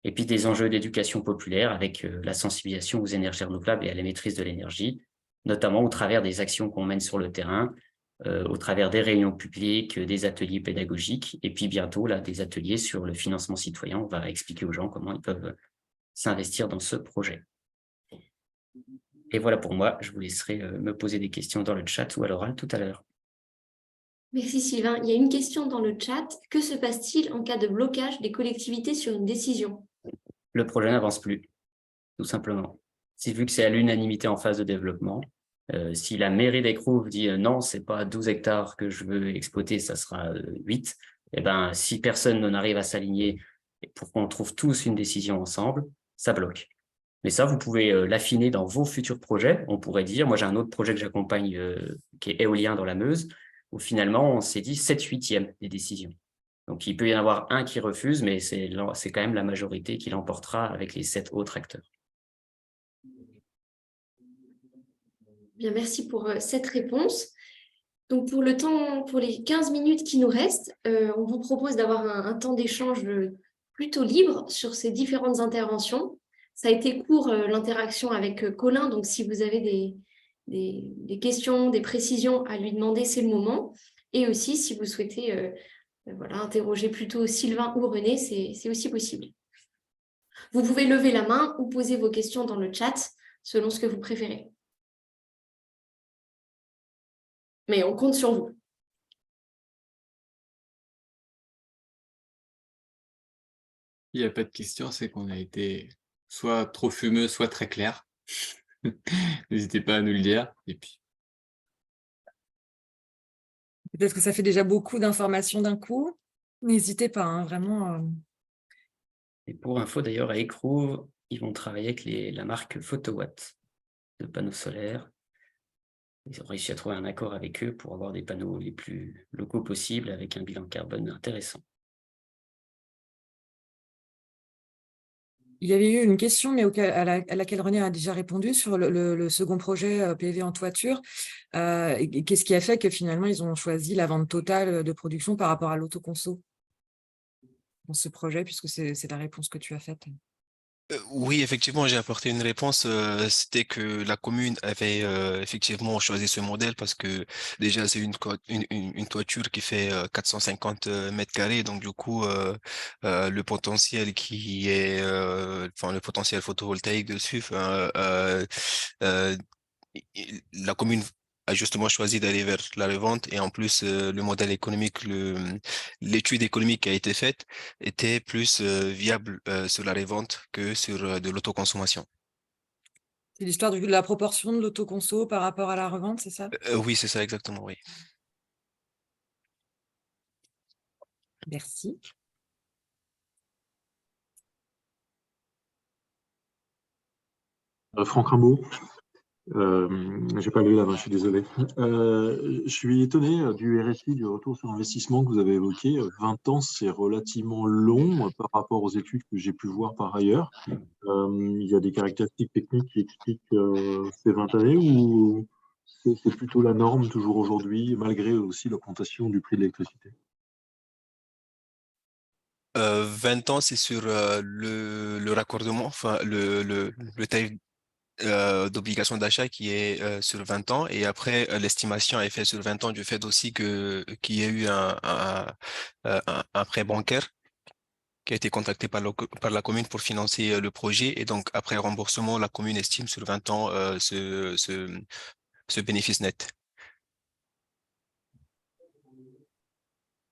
Et puis des enjeux d'éducation populaire avec la sensibilisation aux énergies renouvelables et à la maîtrise de l'énergie, notamment au travers des actions qu'on mène sur le terrain, au travers des réunions publiques, des ateliers pédagogiques, et puis bientôt là, des ateliers sur le financement citoyen. On va expliquer aux gens comment ils peuvent s'investir dans ce projet. Et voilà pour moi, je vous laisserai me poser des questions dans le chat ou à l'oral tout à l'heure. Merci Sylvain. Il y a une question dans le chat. Que se passe-t-il en cas de blocage des collectivités sur une décision? Le projet n'avance plus, tout simplement. C'est vu que c'est à l'unanimité en phase de développement. Si la mairie d'Écrouves dit non, c'est pas 12 hectares que je veux exploiter, ça sera 8, et ben, si personne n'en arrive à s'aligner pour qu'on trouve tous une décision ensemble, ça bloque. Mais ça, vous pouvez l'affiner dans vos futurs projets. On pourrait dire, moi j'ai un autre projet que j'accompagne qui est éolien dans la Meuse, où finalement on s'est dit 7/8 des décisions. Donc il peut y en avoir un qui refuse, mais c'est quand même la majorité qui l'emportera avec les 7 autres acteurs. Bien, merci pour cette réponse. Donc, pour les 15 minutes qui nous restent, on vous propose d'avoir un temps d'échange plutôt libre sur ces différentes interventions. Ça a été court, l'interaction avec Colin, donc si vous avez des questions, des précisions à lui demander, c'est le moment. Et aussi, si vous souhaitez interroger plutôt Sylvain ou René, c'est aussi possible. Vous pouvez lever la main ou poser vos questions dans le chat, selon ce que vous préférez. Mais on compte sur vous. Il n'y a pas de question, c'est qu'on a été soit trop fumeux, soit très clair. N'hésitez pas à nous le dire. Et puis... Peut-être que ça fait déjà beaucoup d'informations d'un coup. N'hésitez pas, hein, vraiment. Et pour info, d'ailleurs, à Écrouves, ils vont travailler avec la marque Photowatt de panneaux solaires. Ils ont réussi à trouver un accord avec eux pour avoir des panneaux les plus locaux possibles avec un bilan carbone intéressant. Il y avait eu une question, mais à laquelle René a déjà répondu sur le second projet PV en toiture. Qu'est-ce qui a fait que finalement, ils ont choisi la vente totale de production par rapport à l'autoconso dans ce projet, puisque c'est la réponse que tu as faite? Oui, effectivement, j'ai apporté une réponse. C'était que la commune avait effectivement choisi ce modèle parce que déjà, c'est une toiture qui fait 450 mètres carrés. Donc, du coup, le potentiel qui est, enfin, le potentiel photovoltaïque dessus, la commune a justement choisi d'aller vers la revente et en plus le modèle économique, l'étude économique qui a été faite était plus viable sur la revente que sur de l'autoconsommation. C'est l'histoire de la proportion de l'autoconso par rapport à la revente, c'est ça? Oui, c'est ça exactement, oui. Merci. Franck Rimbaud. J'ai pas levé la main, je suis désolé. Je suis étonné du RSI, du retour sur investissement que vous avez évoqué. 20 ans, c'est relativement long par rapport aux études que j'ai pu voir par ailleurs. Il y a des caractéristiques techniques qui expliquent ces 20 années ou c'est plutôt la norme toujours aujourd'hui, malgré aussi l'augmentation du prix de l'électricité? 20 ans, c'est sur le raccordement, enfin le tarif d'obligation d'achat qui est sur 20 ans et après l'estimation est faite sur 20 ans du fait aussi qu'il y a eu un prêt bancaire qui a été contacté par la commune pour financer le projet et donc après remboursement la commune estime sur 20 ans ce bénéfice net.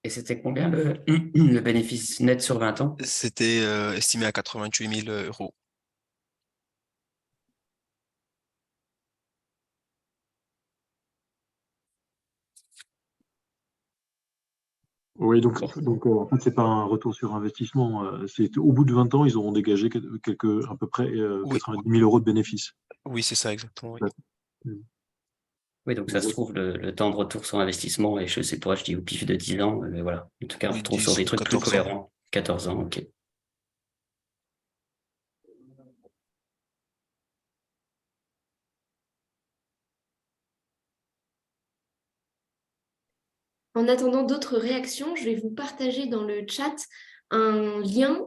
Et c'était combien le bénéfice net sur 20 ans? C'était estimé à 88 000 euros. Oui, donc en fait, c'est pas un retour sur investissement. C'est au bout de 20 ans, ils auront dégagé à peu près 90 000 euros de bénéfices. Oui, c'est ça exactement. Oui. Oui, donc ça se trouve, le temps de retour sur investissement, et je sais pas, je dis au pif de 10 ans, mais voilà. En tout cas, on Oui, retrouve 10 sur des ou trucs plus 14 ans. cohérents. 14 ans, ok. En attendant d'autres réactions, je vais vous partager dans le chat un lien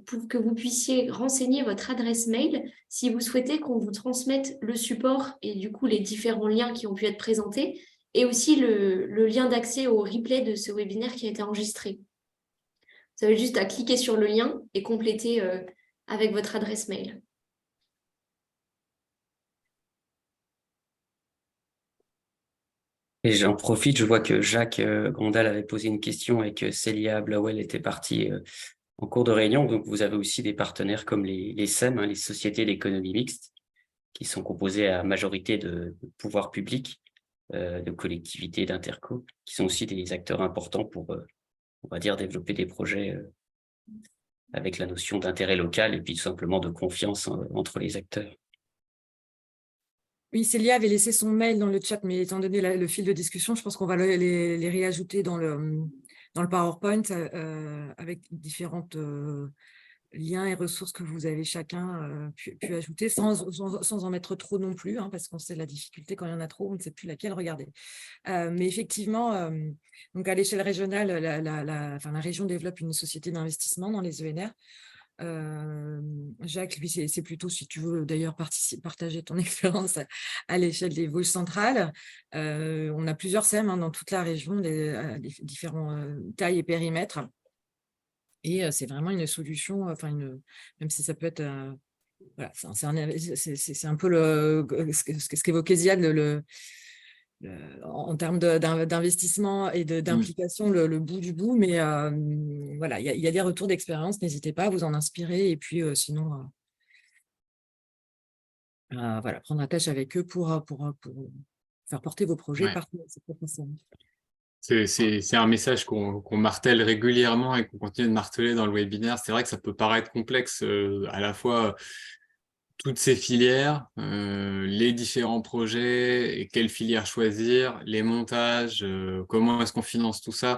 pour que vous puissiez renseigner votre adresse mail si vous souhaitez qu'on vous transmette le support et du coup les différents liens qui ont pu être présentés et aussi le lien d'accès au replay de ce webinaire qui a été enregistré. Vous avez juste à cliquer sur le lien et compléter avec votre adresse mail. Et j'en profite, je vois que Jacques Grondal avait posé une question et que Célia Blauel était partie en cours de réunion. Donc, vous avez aussi des partenaires comme les SEM, les sociétés d'économie mixte, qui sont composées à majorité de pouvoirs publics, de collectivités, d'interco, qui sont aussi des acteurs importants pour, on va dire, développer des projets avec la notion d'intérêt local et puis tout simplement de confiance entre les acteurs. Oui, Célia avait laissé son mail dans le chat, mais étant donné le fil de discussion, je pense qu'on va les réajouter dans le PowerPoint avec différents liens et ressources que vous avez chacun pu ajouter, sans en mettre trop non plus, hein, parce qu'on sait la difficulté quand il y en a trop, on ne sait plus laquelle regarder. Mais effectivement, donc à l'échelle régionale, la région développe une société d'investissement dans les ENR. Jacques, lui, c'est plutôt, si tu veux d'ailleurs partager ton expérience à l'échelle des Vosges centrales. On a plusieurs SEM dans toute la région, des différents tailles et périmètres. Et c'est vraiment une solution, même si ça peut être... voilà, c'est un peu ce qu'évoquait Ziad, en termes d'investissement et d'implication, le bout du bout, mais voilà, il y a des retours d'expérience, n'hésitez pas à vous en inspirer, et puis sinon, voilà, prendre attache avec eux pour faire porter vos projets Ouais. par ces professionnels. C'est un message qu'on martèle régulièrement et qu'on continue de marteler dans le webinaire. C'est vrai que ça peut paraître complexe à la fois toutes ces filières, les différents projets et quelle filière choisir, les montages, comment est-ce qu'on finance tout ça.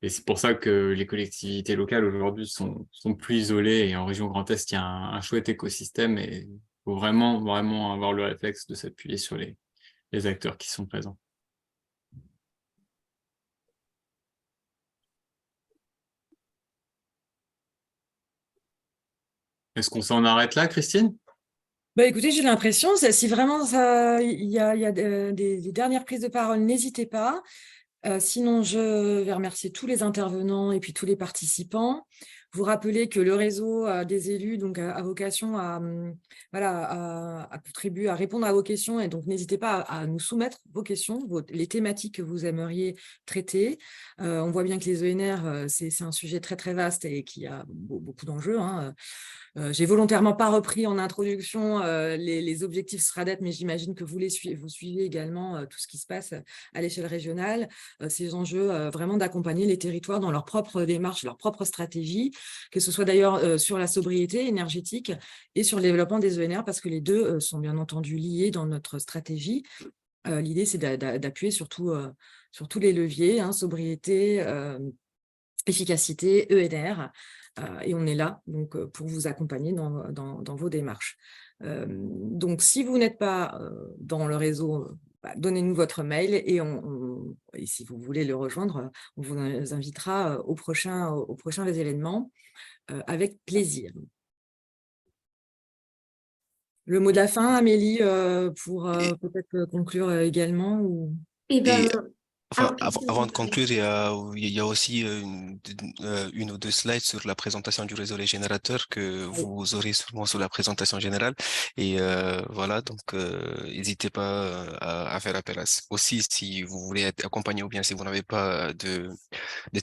Et c'est pour ça que les collectivités locales aujourd'hui sont plus isolées et en région Grand Est, il y a un chouette écosystème et il faut vraiment, vraiment avoir le réflexe de s'appuyer sur les acteurs qui sont présents. Est-ce qu'on s'en arrête là, Christine? Bah, écoutez, j'ai l'impression, si vraiment il y a des dernières prises de parole, n'hésitez pas. Sinon, je vais remercier tous les intervenants et puis tous les participants. Vous rappeler que le réseau des élus donc, a vocation à contribuer, à répondre à vos questions. Et donc, n'hésitez pas à nous soumettre vos questions, les thématiques que vous aimeriez traiter. On voit bien que les ENR, c'est un sujet très, très vaste et qui a beaucoup d'enjeux. J'ai volontairement pas repris en introduction les objectifs SRADET, mais j'imagine que vous suivez également tout ce qui se passe à l'échelle régionale, ces enjeux vraiment d'accompagner les territoires dans leur propre démarche, leur propre stratégie, que ce soit d'ailleurs sur la sobriété énergétique et sur le développement des ENR, parce que les deux sont bien entendu liés dans notre stratégie. L'idée, c'est d'appuyer sur tous les leviers, sobriété, efficacité, ENR, et on est là donc, pour vous accompagner dans vos démarches. Donc, si vous n'êtes pas dans le réseau, donnez-nous votre mail et si vous voulez le rejoindre, on vous invitera au prochain événement avec plaisir. Le mot de la fin, Amélie, pour peut-être conclure également ou... Eh ben, Enfin, avant de conclure, il y a aussi une ou deux slides sur la présentation du réseau Les Générateurs que vous aurez sûrement sur la présentation générale. Et voilà, donc n'hésitez pas à faire appel à aussi si vous voulez être accompagné ou bien si vous n'avez pas de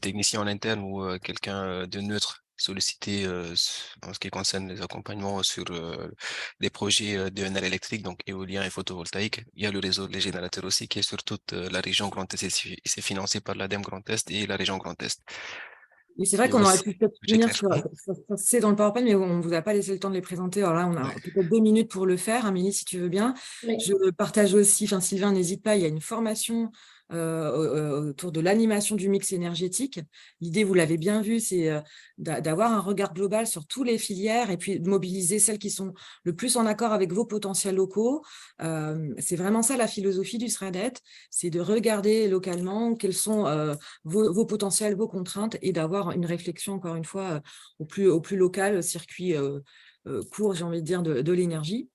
technicien en interne ou quelqu'un de neutre sollicité en ce qui concerne les accompagnements sur les projets d'ENR électrique, donc éolien et photovoltaïque. Il y a le réseau Les Générateurs aussi qui est sur toute la région Grand Est et c'est financé par l'ADEME Grand Est et la région Grand Est. Et c'est vrai qu'on aurait pu peut-être finir sur c'est dans le PowerPoint, mais on ne vous a pas laissé le temps de les présenter. Alors là, on a peut-être 2 minutes pour le faire. Amélie, si tu veux bien. Oui. Je partage aussi, Sylvain, n'hésite pas, il y a une formation autour de l'animation du mix énergétique. L'idée, vous l'avez bien vu, c'est d'avoir un regard global sur toutes les filières et puis de mobiliser celles qui sont le plus en accord avec vos potentiels locaux. C'est vraiment ça la philosophie du SRADET, c'est de regarder localement quels sont vos potentiels, vos contraintes et d'avoir une réflexion, encore une fois, au plus local, circuit court, j'ai envie de dire, de l'énergie.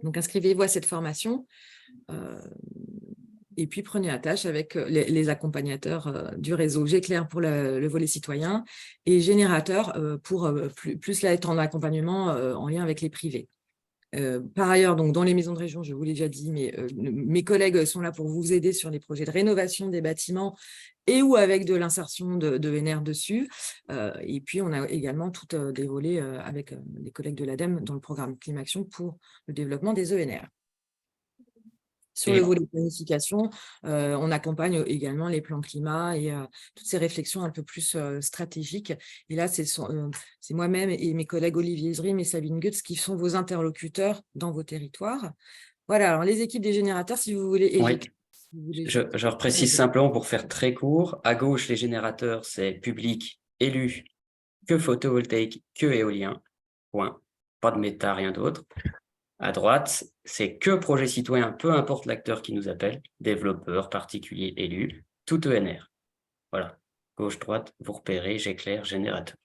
Donc, inscrivez-vous à cette formation. Et puis, prenez attache avec les accompagnateurs du réseau Géclair pour le volet citoyen et Générateur pour plus là être en accompagnement en lien avec les privés. Par ailleurs, donc, dans les maisons de région, je vous l'ai déjà dit, mais mes collègues sont là pour vous aider sur les projets de rénovation des bâtiments et ou avec de l'insertion de ENR dessus. Et puis, on a également tout des volets avec les collègues de l'ADEME dans le programme Climaction pour le développement des ENR. Sur le volet de planification, on accompagne également les plans climat et toutes ces réflexions un peu plus stratégiques. Et là, c'est moi-même et mes collègues Olivier Zrim et Sabine Goetz qui sont vos interlocuteurs dans vos territoires. Voilà, alors les équipes des générateurs, si vous voulez... Eric, je reprécise simplement pour faire très court. À gauche, les générateurs, c'est public, élu, que photovoltaïque, que éolien. Point. Pas de méta, rien d'autre. À droite, c'est que projet citoyen, peu importe l'acteur qui nous appelle, développeur, particulier, élu, tout ENR. Voilà. Gauche-droite, vous repérez, Géclair, générateur.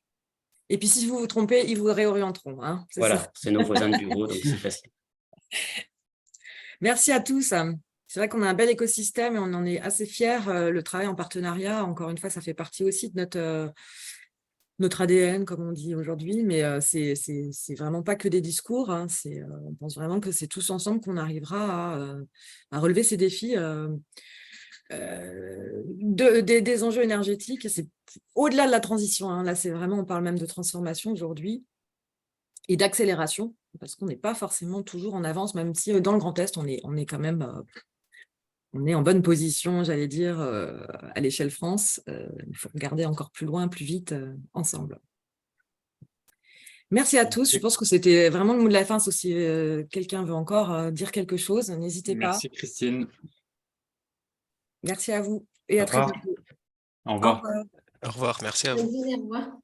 Et puis, si vous vous trompez, ils vous réorienteront. Voilà, c'est nos voisins de bureau, donc c'est facile. Merci à tous. C'est vrai qu'on a un bel écosystème et on en est assez fiers. Le travail en partenariat, encore une fois, ça fait partie aussi de notre ADN, comme on dit aujourd'hui, mais c'est vraiment pas que des discours. On pense vraiment que c'est tous ensemble qu'on arrivera à relever ces défis des enjeux énergétiques. C'est au-delà de la transition. Là, c'est vraiment, on parle même de transformation aujourd'hui et d'accélération, parce qu'on n'est pas forcément toujours en avance, même si dans le Grand Est, on est quand même... on est en bonne position, j'allais dire, à l'échelle France. Il faut regarder encore plus loin, plus vite, ensemble. Merci à tous. Je pense que c'était vraiment le mot de la fin, sauf si quelqu'un veut encore dire quelque chose, n'hésitez pas. Merci Christine. Merci à vous et à très bientôt. Au revoir. Au revoir, merci à vous. Bonne journée, au revoir.